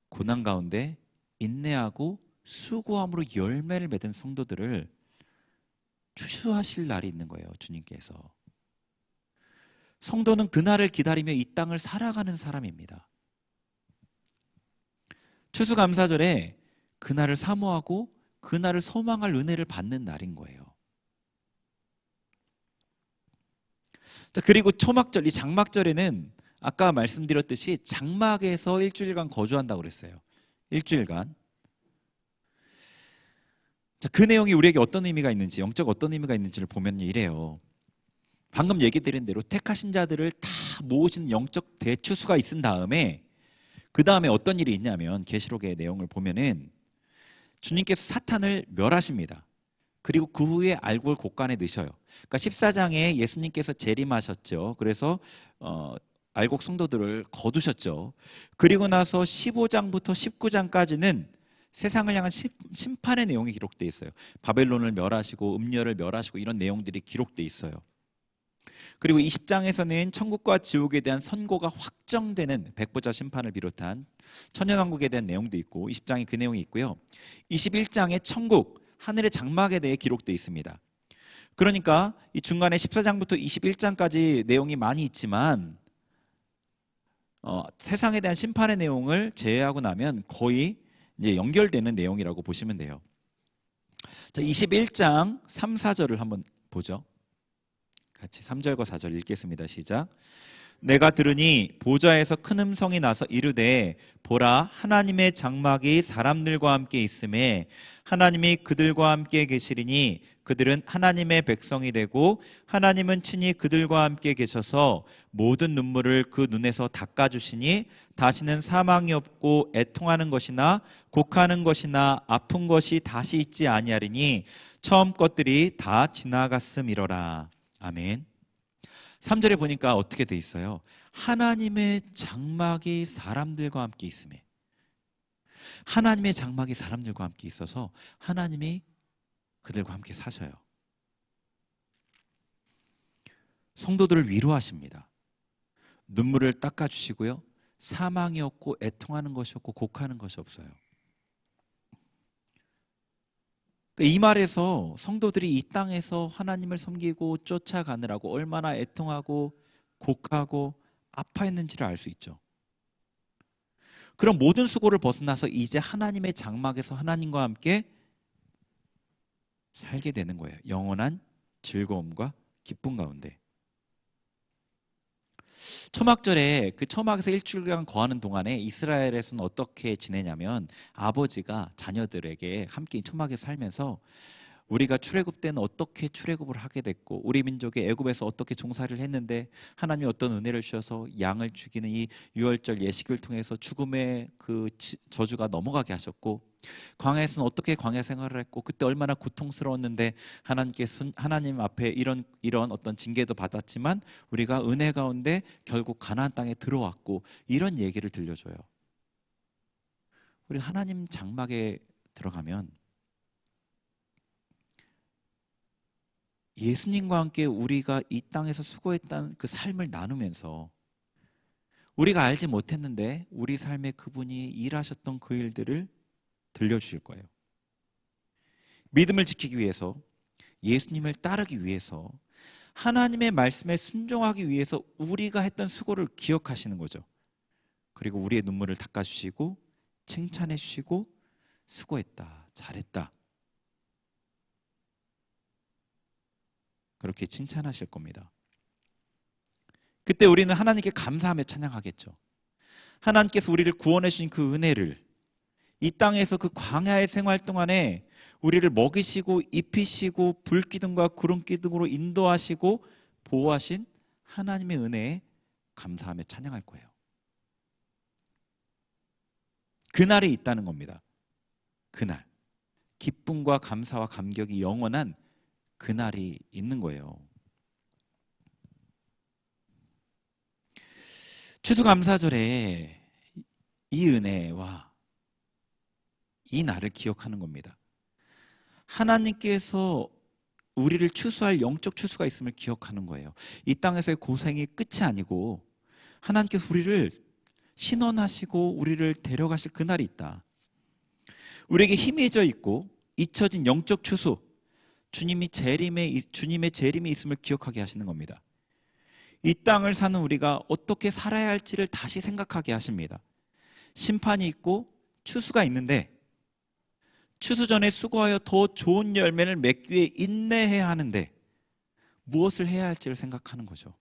고난 가운데 인내하고 수고함으로 열매를 맺은 성도들을 추수하실 날이 있는 거예요. 주님께서. 성도는 그날을 기다리며 이 땅을 살아가는 사람입니다. 추수감사절에 그날을 사모하고 그날을 소망할 은혜를 받는 날인 거예요. 자, 그리고 초막절, 이 장막절에는 아까 말씀드렸듯이 장막에서 일주일간 거주한다고 그랬어요. 일주일간. 자, 그 내용이 우리에게 어떤 의미가 있는지, 영적 어떤 의미가 있는지를 보면 이래요. 방금 얘기 드린 대로 택하신 자들을 다 모으신 영적 대추수가 있은 다음에 그 다음에 어떤 일이 있냐면 계시록의 내용을 보면은 주님께서 사탄을 멸하십니다. 그리고 그 후에 알골 곡간에 넣으셔요. 그러니까 14장에 예수님께서 재림하셨죠. 그래서 알곡 성도들을 거두셨죠. 그리고 나서 15장부터 19장까지는 세상을 향한 심판의 내용이 기록되어 있어요. 바벨론을 멸하시고 음녀를 멸하시고 이런 내용들이 기록되어 있어요. 그리고 20장에서는 천국과 지옥에 대한 선고가 확정되는 백보자 심판을 비롯한 천년왕국에 대한 내용도 있고 20장에 그 내용이 있고요. 21장에 천국, 하늘의 장막에 대해 기록되어 있습니다. 그러니까 이 중간에 14장부터 21장까지 내용이 많이 있지만 세상에 대한 심판의 내용을 제외하고 나면 거의 이제 연결되는 내용이라고 보시면 돼요. 자, 21장 3, 4절을 한번 보죠. 같이 3절과 4절 읽겠습니다. 시작. 내가 들으니 보좌에서 큰 음성이 나서 이르되 보라 하나님의 장막이 사람들과 함께 있음에 하나님이 그들과 함께 계시리니 그들은 하나님의 백성이 되고 하나님은 친히 그들과 함께 계셔서 모든 눈물을 그 눈에서 닦아주시니 다시는 사망이 없고 애통하는 것이나 곡하는 것이나 아픈 것이 다시 있지 아니하리니 처음 것들이 다 지나갔음이로라. 아멘. 3절에 보니까 어떻게 돼 있어요? 하나님의 장막이 사람들과 함께 있음에, 하나님의 장막이 사람들과 함께 있어서 하나님이 그들과 함께 사셔요. 성도들을 위로하십니다. 눈물을 닦아주시고요, 사망이 없고 애통하는 것이 없고 곡하는 것이 없어요. 이 말에서 성도들이 이 땅에서 하나님을 섬기고 쫓아가느라고 얼마나 애통하고 곡하고 아파했는지를 알 수 있죠. 그럼 모든 수고를 벗어나서 이제 하나님의 장막에서 하나님과 함께 살게 되는 거예요. 영원한 즐거움과 기쁨 가운데. 초막절에 그 초막에서 일주일간 거하는 동안에 이스라엘에서는 어떻게 지내냐면 아버지가 자녀들에게 함께 초막에서 살면서 우리가 출애굽 때는 어떻게 출애굽을 하게 됐고 우리 민족이 애굽에서 어떻게 종살이를 했는데 하나님이 어떤 은혜를 주셔서 양을 죽이는 이 유월절 예식을 통해서 죽음의 그 저주가 넘어가게 하셨고 광야에서는 어떻게 광야 생활을 했고 그때 얼마나 고통스러웠는데 하나님께서 하나님 앞에 이런 어떤 징계도 받았지만 우리가 은혜 가운데 결국 가나안 땅에 들어왔고 이런 얘기를 들려줘요. 우리 하나님 장막에 들어가면 예수님과 함께 우리가 이 땅에서 수고했던 그 삶을 나누면서 우리가 알지 못했는데 우리 삶에 그분이 일하셨던 그 일들을 들려주실 거예요. 믿음을 지키기 위해서, 예수님을 따르기 위해서, 하나님의 말씀에 순종하기 위해서 우리가 했던 수고를 기억하시는 거죠. 그리고 우리의 눈물을 닦아주시고 칭찬해 주시고 수고했다, 잘했다, 그렇게 칭찬하실 겁니다. 그때 우리는 하나님께 감사하며 찬양하겠죠. 하나님께서 우리를 구원해 주신 그 은혜를, 이 땅에서 그 광야의 생활 동안에 우리를 먹이시고 입히시고 불기둥과 구름기둥으로 인도하시고 보호하신 하나님의 은혜에 감사하며 찬양할 거예요. 그날이 있다는 겁니다. 그날, 기쁨과 감사와 감격이 영원한 그날이 있는 거예요. 추수감사절에 이 은혜와 이 날을 기억하는 겁니다. 하나님께서 우리를 추수할 영적 추수가 있음을 기억하는 거예요. 이 땅에서의 고생이 끝이 아니고 하나님께서 우리를 신원하시고 우리를 데려가실 그날이 있다. 우리에게 힘이 져 있고 잊혀진 영적 추수, 주님의 재림이 있음을 기억하게 하시는 겁니다. 이 땅을 사는 우리가 어떻게 살아야 할지를 다시 생각하게 하십니다. 심판이 있고 추수가 있는데 추수 전에 수고하여 더 좋은 열매를 맺기 위해 인내해야 하는데 무엇을 해야 할지를 생각하는 거죠.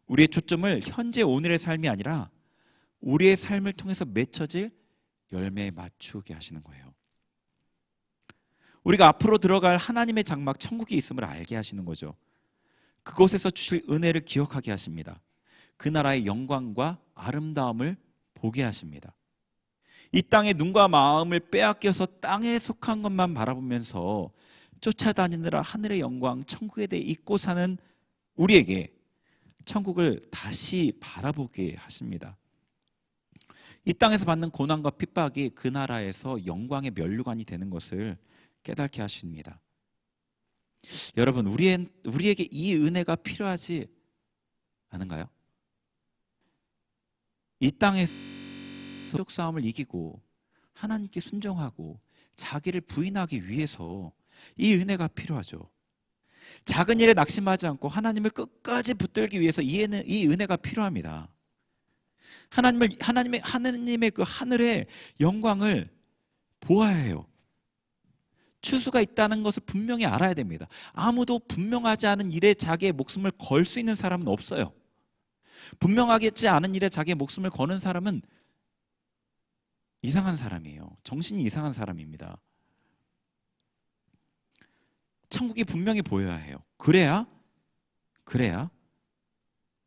우리의 초점을 현재 오늘의 삶이 아니라 우리의 삶을 통해서 맺혀질 열매에 맞추게 하시는 거예요. 우리가 앞으로 들어갈 하나님의 장막 천국이 있음을 알게 하시는 거죠. 그곳에서 주실 은혜를 기억하게 하십니다. 그 나라의 영광과 아름다움을 보게 하십니다. 이 땅의 눈과 마음을 빼앗겨서 땅에 속한 것만 바라보면서 쫓아다니느라 하늘의 영광, 천국에 대해 잊고 사는 우리에게 천국을 다시 바라보게 하십니다. 이 땅에서 받는 고난과 핍박이 그 나라에서 영광의 면류관이 되는 것을 깨닫게 하십니다. 여러분, 우리에게 이 은혜가 필요하지 않은가요? 이 땅에서 적 싸움을 이기고 하나님께 순종하고 자기를 부인하기 위해서 이 은혜가 필요하죠. 작은 일에 낙심하지 않고 하나님을 끝까지 붙들기 위해서 이 은혜가 필요합니다. 하나님의 그 하늘의 영광을 보아야 해요. 추수가 있다는 것을 분명히 알아야 됩니다. 아무도 분명하지 않은 일에 자기의 목숨을 걸 수 있는 사람은 없어요. 분명하지 않은 일에 자기의 목숨을 거는 사람은 이상한 사람이에요. 정신이 이상한 사람입니다. 천국이 분명히 보여야 해요. 그래야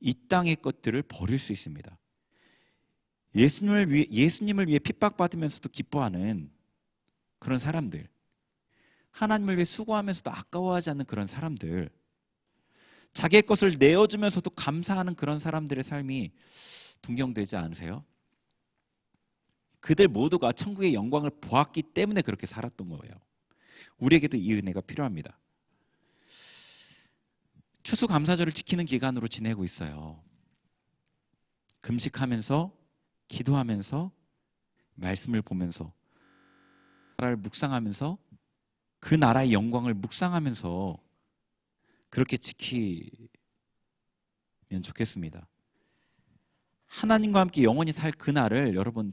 이 땅의 것들을 버릴 수 있습니다. 예수님을 위해 핍박받으면서도 기뻐하는 그런 사람들, 하나님을 위해 수고하면서도 아까워하지 않는 그런 사람들, 자기의 것을 내어주면서도 감사하는 그런 사람들의 삶이 동경되지 않으세요? 그들 모두가 천국의 영광을 보았기 때문에 그렇게 살았던 거예요. 우리에게도 이 은혜가 필요합니다. 추수감사절을 지키는 기간으로 지내고 있어요. 금식하면서, 기도하면서, 말씀을 보면서, 나라를 묵상하면서, 그 나라의 영광을 묵상하면서 그렇게 지키면 좋겠습니다. 하나님과 함께 영원히 살 그날을 여러분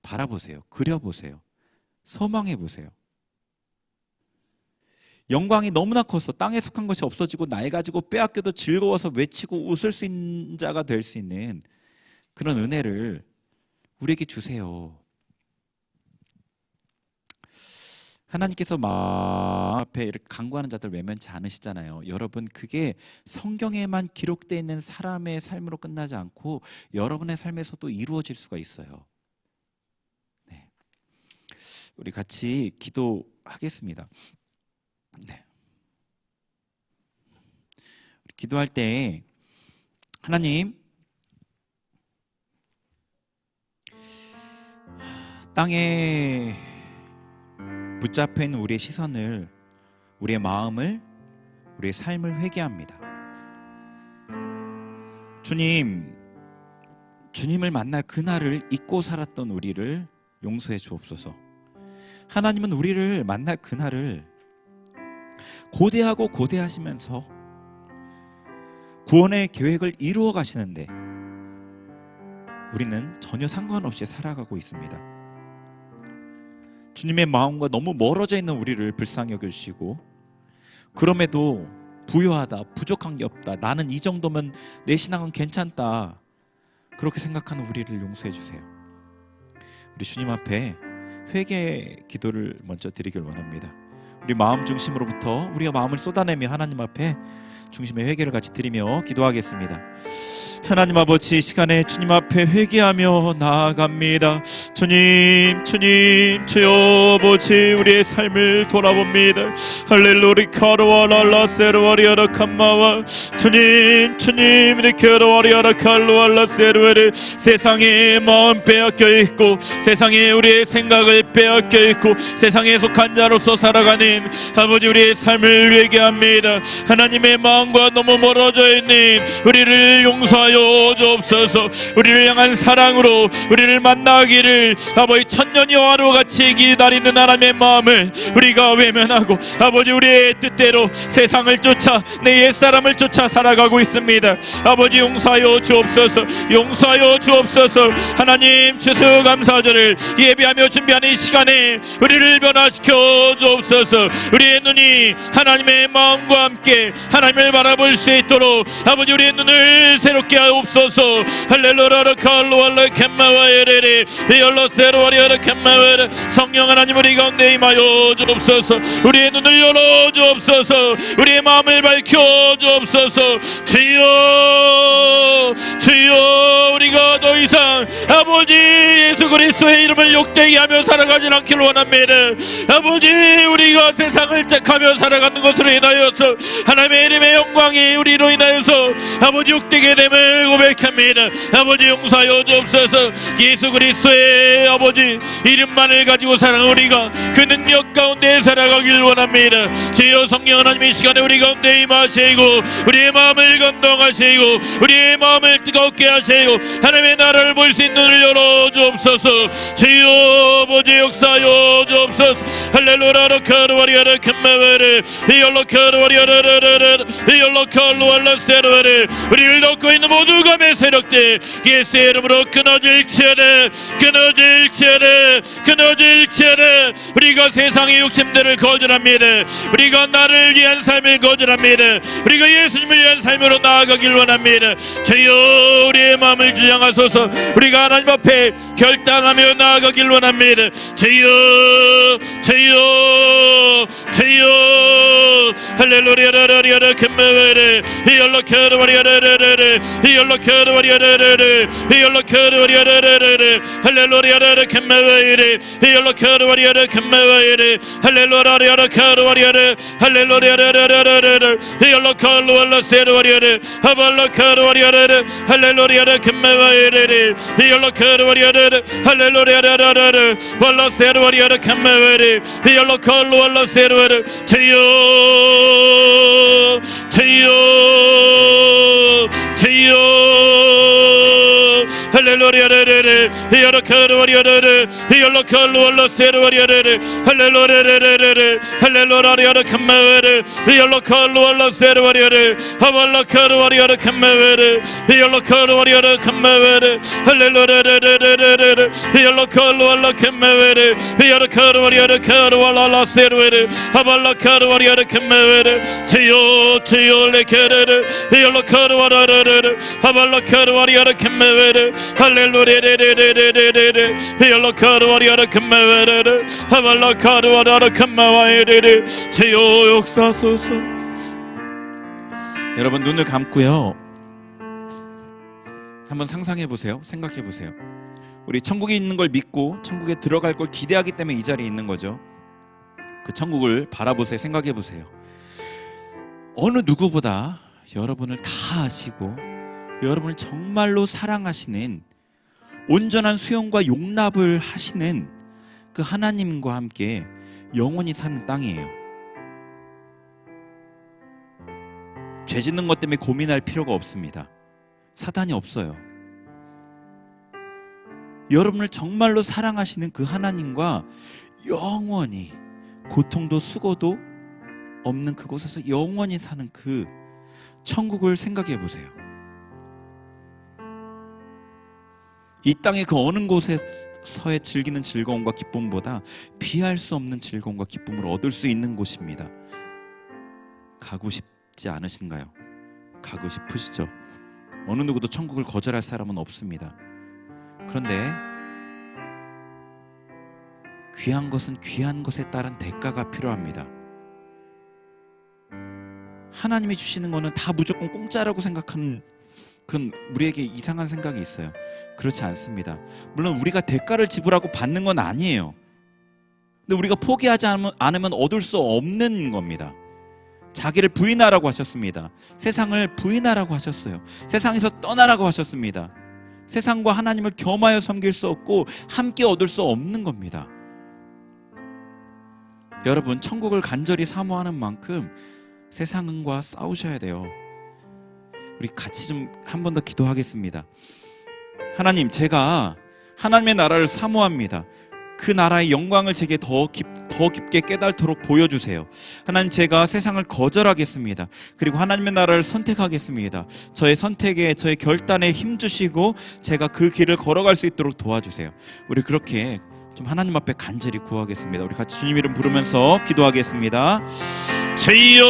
바라보세요. 그려보세요. 소망해보세요. 영광이 너무나 커서 땅에 속한 것이 없어지고 낡아지고 빼앗겨도 즐거워서 외치고 웃을 수 있는 자가 될 수 있는 그런 은혜를 우리에게 주세요. 하나님께서 마음 앞에 이렇게 간구하는 자들 외면치 않으시잖아요. 여러분, 그게 성경에만 기록되어 있는 사람의 삶으로 끝나지 않고 여러분의 삶에서도 이루어질 수가 있어요. 네. 우리 같이 기도하겠습니다. 네. 기도할 때 하나님, 땅에 붙잡혀 있는 우리의 시선을, 우리의 마음을, 우리의 삶을 회개합니다. 주님을 만날 그날을 잊고 살았던 우리를 용서해 주옵소서. 하나님은 우리를 만날 그날을 고대하고 고대하시면서 구원의 계획을 이루어 가시는데 우리는 전혀 상관없이 살아가고 있습니다. 주님의 마음과 너무 멀어져 있는 우리를 불쌍히 여겨주시고, 그럼에도 부유하다, 부족한 게 없다, 나는 이 정도면 내 신앙은 괜찮다, 그렇게 생각하는 우리를 용서해 주세요. 우리 주님 앞에 회개 기도를 먼저 드리길 원합니다. 우리 마음 중심으로부터 우리가 마음을 쏟아내며 하나님 앞에 중심의 회개를 같이 드리며 기도하겠습니다. 하나님 아버지, 이 시간에 주님 앞에 회개하며 나아갑니다. 주님 주여 아버지, 우리의 삶을 돌아봅니다. 할렐루야 카르와랄라세르와리아라 캄마와 주님 이렇게 라와리아라 칼루알라세르웨르, 세상에 마음 빼앗겨 있고 세상에 우리의 생각을 빼앗겨 있고 세상에 속한 자로서 살아가는 아버지, 우리의 삶을 회개합니다. 하나님의 마음과 너무 멀어져 있는 우리를 용서하여 주옵소서. 우리를 향한 사랑으로 우리를 만나기를 아버지 천년이 와로 같이 기다리는 하나님의 마음을 우리가 외면하고 아버지, 우리의 뜻대로 세상을 쫓아 내 옛사람을 쫓아 살아가고 있습니다. 아버지, 용서하여 주옵소서. 용서하여 주옵소서. 하나님, 추수감사절을 예비하며 준비하는 이 시간에 우리를 변화시켜 주옵소서. 우리의 눈이 하나님의 마음과 함께 하나님을 바라볼 수 있도록 아버지, 우리의 눈을 새롭게 하옵소서. 할렐루야 칼루알라 캔마와에레레 열로세로와리아라 캔마와에레, 성령 하나님 우리 가운데 임하여 주옵소서. 우리의 눈을 열어 주옵소서. 우리의 마음을 밝혀 주옵소서. 주여 우리가 더 이상 아버지 예수 그리스도의 이름을 욕되게 하며 살아가지 않기를 원합니다. 아버지, 우리가 세상을 짝하며 살아가는 것으로 인하여서 하나님의 이름의 영광이 우리로 인하여서 아버지 욕되게 되면 주님을 고백합니다. 아버지 용서하여 주옵소서. 예수 그리스도의 아버지 이름만을 가지고 사랑하는 우리가 그 능력 가운데 살아가길 원합니다. 주여 성령 하나님 이 시간에 우리 가운데 임하시고 우리의 마음을 감동하시고 우리의 마음을 뜨겁게 하시고 하나님의 나라를 볼 수 있는 눈을 열어주옵소서. 주여 아버지 역사하여 주옵소서. 할렐루야 카르와리아르 캄마베르 이올로 카르와리아르르르 이올로 카르왈라세르베르 우리를 덮고 있는 모두 감의 세력들 예수의 이름으로 끊어질지어다 우리가 세상의 욕심들을 거절합니다. 우리가 나를 위한 삶을 거절합니다. 우리가 예수님을 위한 삶으로 나아가길 원합니다. 주여 우리의 마음을 주장하소서. 우리가 하나님 앞에 결단하며 나아가길 원합니다. 주여 할렐루야라라라라 캄마베르 이올로 카르와리아르르르 이올로 카르와리아르르르 이올로 카르와리아르르르 할렐루야라라 캄마베르 이올로 카르와리아르 캄마베르 할렐루야라라 카르와리아르 할렐루야라라라라라 이올로 카르왈라세르와리아르 하발라 카르와리아르 할렐루야라 캄마베르 이올로 카르와리아르 할렐루야라라라라 발라세르와리아르 캄마베르 이올로 카르왈라세르와르 주여 할렐루야레레레 이올로 카르와리아르 이올로 카르왈라세르와리아르 할렐루야레레레레 할렐루야라리아르 캄마베르 이올로 카르왈라세르와리아르 하발라 카르와리아르 캄마베르 이올로 카르와리아르 캄마베르 할렐루야레레레레 이올로 카르왈라 캄마베르 이올로 카르와리아르 카르왈라세르베르 하발라 카르와리아르 캄마베르 주여 레케레레 이올로 카르와라르르 하발라 카르와리아르 캄마베르 할렐루야레레레레레 이올로 카르와리아르 캄마베르 하발라 카르와라르 캄마와에레레 주여 역사소서. 여러분 눈을 감고요. 한번 상상해 보세요. 생각해 보세요. 우리 천국에 있는 걸 믿고 천국에 들어갈 걸 기대하기 때문에 이 자리에 있는 거죠. 그 천국을 바라보세요. 생각해 보세요. 어느 누구보다 여러분을 다 아시고 여러분을 정말로 사랑하시는 온전한 수용과 용납을 하시는 그 하나님과 함께 영원히 사는 땅이에요. 죄 짓는 것 때문에 고민할 필요가 없습니다. 사단이 없어요. 여러분을 정말로 사랑하시는 그 하나님과 영원히 고통도 수고도 없는 그곳에서 영원히 사는 그 천국을 생각해 보세요. 이 땅의 그 어느 곳에서의 즐기는 즐거움과 기쁨보다 비할 수 없는 즐거움과 기쁨을 얻을 수 있는 곳입니다. 가고 싶지 않으신가요? 가고 싶으시죠? 어느 누구도 천국을 거절할 사람은 없습니다. 그런데 귀한 것은 귀한 것에 따른 대가가 필요합니다. 하나님이 주시는 거는 다 무조건 공짜라고 생각하는 그런 우리에게 이상한 생각이 있어요. 그렇지 않습니다. 물론 우리가 대가를 지불하고 받는 건 아니에요. 근데 우리가 포기하지 않으면 얻을 수 없는 겁니다. 자기를 부인하라고 하셨습니다. 세상을 부인하라고 하셨어요. 세상에서 떠나라고 하셨습니다. 세상과 하나님을 겸하여 섬길 수 없고 함께 얻을 수 없는 겁니다. 여러분, 천국을 간절히 사모하는 만큼 세상과 싸우셔야 돼요. 우리 같이 좀 한 번 더 기도하겠습니다. 하나님, 제가 하나님의 나라를 사모합니다. 그 나라의 영광을 제게 더 깊게 깨닫도록 보여주세요. 하나님, 제가 세상을 거절하겠습니다. 그리고 하나님의 나라를 선택하겠습니다. 저의 선택에, 저의 결단에 힘주시고 제가 그 길을 걸어갈 수 있도록 도와주세요. 우리 그렇게 좀 하나님 앞에 간절히 구하겠습니다. 우리 같이 주님 이름 부르면서 기도하겠습니다. 주여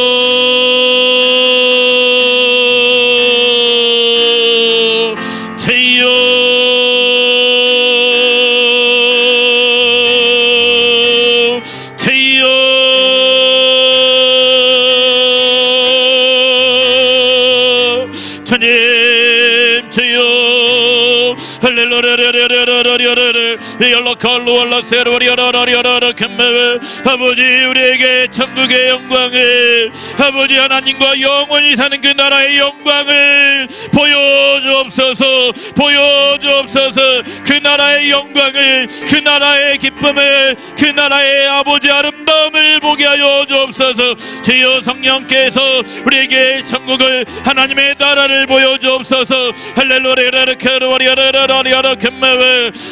주님 주여 할렐루야르르르르르르르 열로컬루얼라 세르리어라리어라 금메 아버지 우리에게 천국의 영광을 아버지 하나님과 영원히 사는 그 나라의 영광을 보여주옵소서 보여주옵소서 그 나라의 영광을 그 나라의 기쁨을 그 나라의 아버지 아름다움을 보게 하여 주옵소서 주여 성령께서 우리에게 천국을 하나님의 나라를 보여주옵소서 할렐루야르 케르와리아르라리아르 금메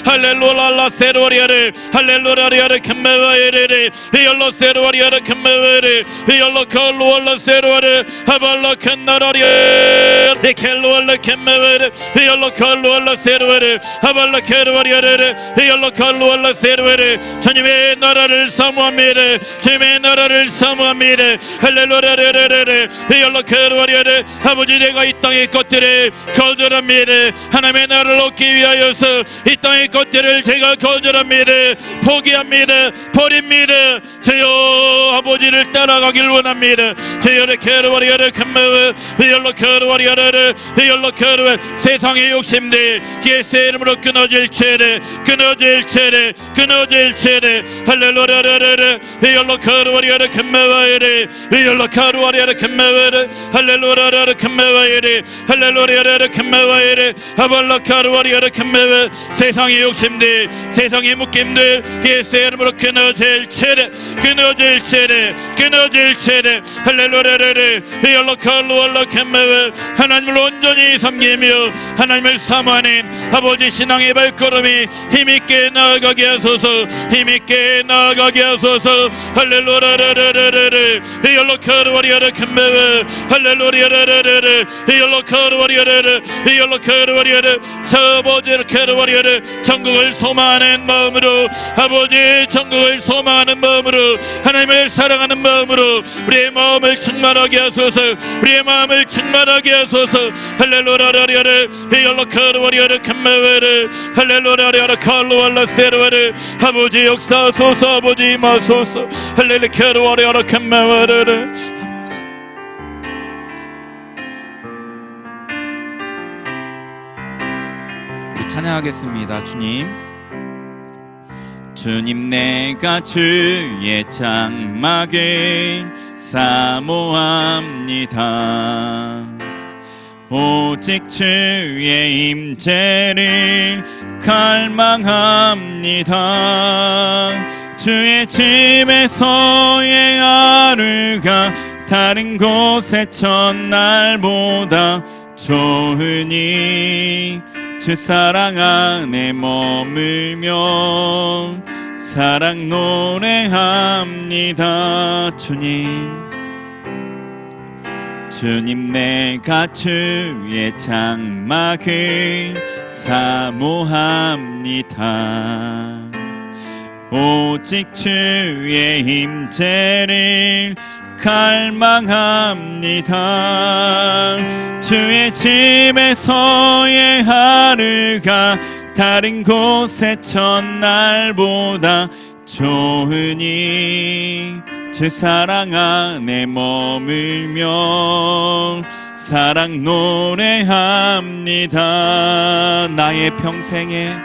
할렐루야라 세르와리아르 할렐루야르 금메와에레 열로 세르와리아르 금메웨레 열로 컬루얼라 세르와르 하발라 칸나라리아 데켈루얼라 금메웨레 열로 컬루얼라 세르와르 하발라 케르와리아르 열로 컬루얼라 세르와르 주님의 나라를 사모합니다 주님의 나라를 사모합니다 할렐루야르르르 열로 케르와리아르 아버지 내가 이 땅의 것들을 거절합니다 하나님의 나라를 얻기 위하여서 이 땅의 것들을 제가 거절합니다 포기합니다 버립니다 주여 아버지를 따라가길 원합니다 주여 케르와리아르 금메 열로 케르와리아르 열로 케르 세상의 욕심들 예수의 이름으로 끊어질 채를 끊어질 채를 끊어질 채를 할렐루야르르 열로 케르와리아르 금메와이르 열로 케르와리아르 금메와이르 할렐루야르르 금메와이르 할렐루야르르 금메와이르 아발라 케르와리아르 금메와 세상의 욕심들 세상의 묶임들 예수의 이름으로 끊어질 채를 끊어질 채를 끊어질 채를 할렐루야르르 열로 칼루알라 캔메웨 하나님을 온전히 섬기며 하나님을 사모하는 아버지 신앙의 발걸음이 힘있게 나아가게 하소서 힘있게 나아가게 하소서 할렐루야르르르르 열로 칼루알리아르 캔메웨 할렐루야르르르르 열로 칼루알리아르 열로 칼루알리아르 저 아버지 칼루알리아르 천국을 소망하는 마음으로 아버지 천국을 소망하는 마음으로 하나님을 사랑하는 마음으로 우리의 마음을 충만하게 하소서 우리의 마음을 충만하게 하소서 할렐루야르 열로카르와리아르 캄메웨르 할렐루야르 칼루알라 세르웨르 아버지 역사하소서 아버지 임하소서 할렐루야르 캄메웨르 우리 찬양하겠습니다. 주님 내가 주의 장막을 사모합니다. 오직 주의 임재를 갈망합니다. 주의 집에서의 하루가 다른 곳의 첫날보다 좋으니 주 사랑 안에 머물며 사랑 노래합니다. 주님 내가 주의 장막을 사모합니다. 오직 주의 임재를 갈망합니다. 주의 집에서의 하루가 다른 곳의 첫날보다 좋으니 주 사랑 안에 머물며 사랑 노래합니다. 나의 평생에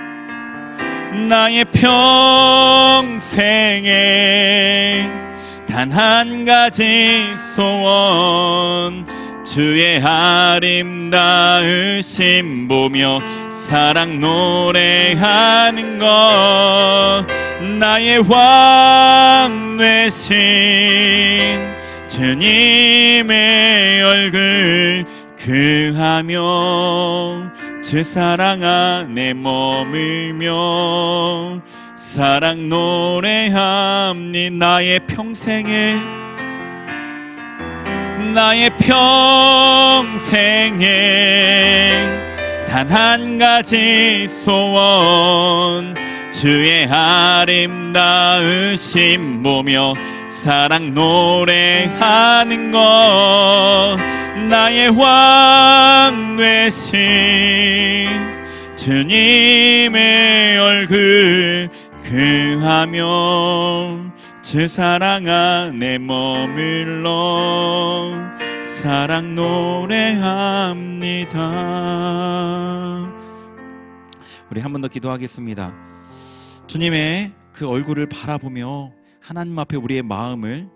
단 한 가지 소원 주의 아름다우심 보며 사랑 노래하는 것 나의 왕 되신 주님의 얼굴 그하며 주 사랑 안에 머물며 사랑 노래합니다. 나의 평생에 단 한 가지 소원 주의 아름다우심 보며 사랑 노래하는 것 나의 왕 되신 주님의 얼굴 그하며 주 사랑 안에 머물러 사랑 노래합니다. 우리 한 번 더 기도하겠습니다. 주님의 그 얼굴을 바라보며 하나님 앞에 우리의 마음을,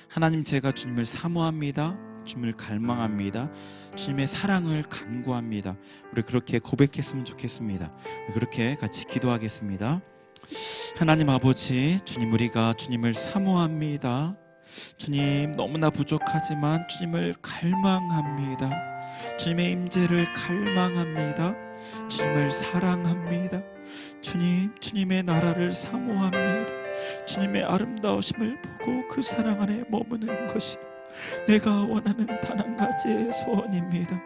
하나님 제가 주님을 사모합니다, 주님을 갈망합니다, 주님의 사랑을 간구합니다. 우리 그렇게 고백했으면 좋겠습니다. 우리 그렇게 같이 기도하겠습니다. 하나님 아버지, 주님, 우리가 주님을 사모합니다. 주님, 너무나 부족하지만 주님을 갈망합니다. 주님의 임재를 갈망합니다. 주님을 사랑합니다. 주님, 주님의 나라를 사모합니다. 주님의 아름다우심을 보고 그 사랑 안에 머무는 것이 내가 원하는 단 한 가지의 소원입니다.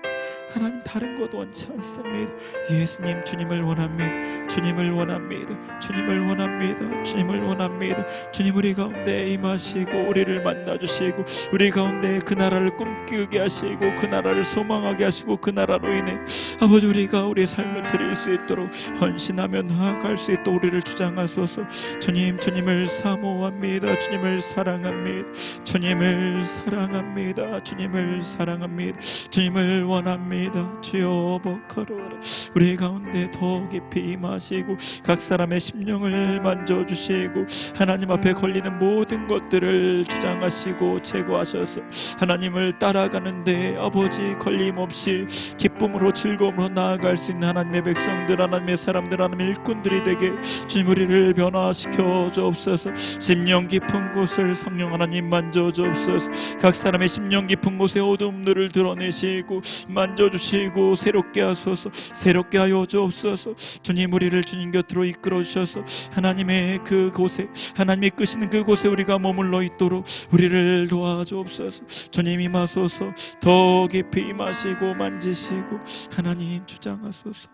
하나님, 다른 것 원치 않습니다. 예수님, 주님을 원합니다. 주님을 원합니다. 주님을 원합니다. 주님을 원합니다. 주님, 우리 가운데 임하시고 우리를 만나주시고 우리 가운데 그 나라를 꿈꾸게 하시고 그 나라를 소망하게 하시고 그 나라로 인해 아버지 우리가 우리의 삶을 드릴 수 있도록 헌신하며 나아갈 수 있도록 우리를 주장하소서. 주님, 주님을 사모합니다. 주님을 사랑합니다. 주님을 사랑합니다. 주님을 사랑합니다. 주님을 원합니다. 주여 버커로라. 우리 가운데 더 깊이 임하시고 각 사람의 심령을 만져주시고 하나님 앞에 걸리는 모든 것들을 주장하시고 제거하셔서 하나님을 따라가는데 아버지 걸림없이 기쁨으로 즐거움으로 나아갈 수 있는 하나님의 백성들, 하나님의 사람들, 하나님의 일꾼들이 되게 주님 우리를 변화시켜 주옵소서. 심령 깊은 곳을 성령 하나님 만져 주옵소서. 각 사람의 심령 깊은 곳에 어둠들을 드러내시고 만져주시고 새롭게 하소서. 새롭게 하여 주옵소서. 주님, 우리를 주님 곁으로 이끌어 주셔서 하나님의 그곳에, 하나님이 끄시는 그곳에 우리가 머물러 있도록 우리를 도와주옵소서. 주님 임하소서. 더 깊이 임하시고 만지시고 하나님 주장하소서.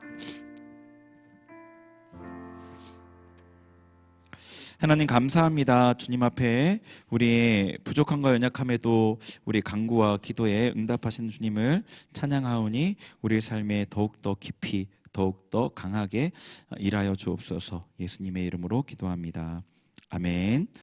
하나님 감사합니다. 주님 앞에 우리의 부족함과 연약함에도 우리 간구와 기도에 응답하시는 주님을 찬양하오니 우리의 삶에 더욱더 깊이 더욱더 강하게 일하여 주옵소서. 예수님의 이름으로 기도합니다. 아멘.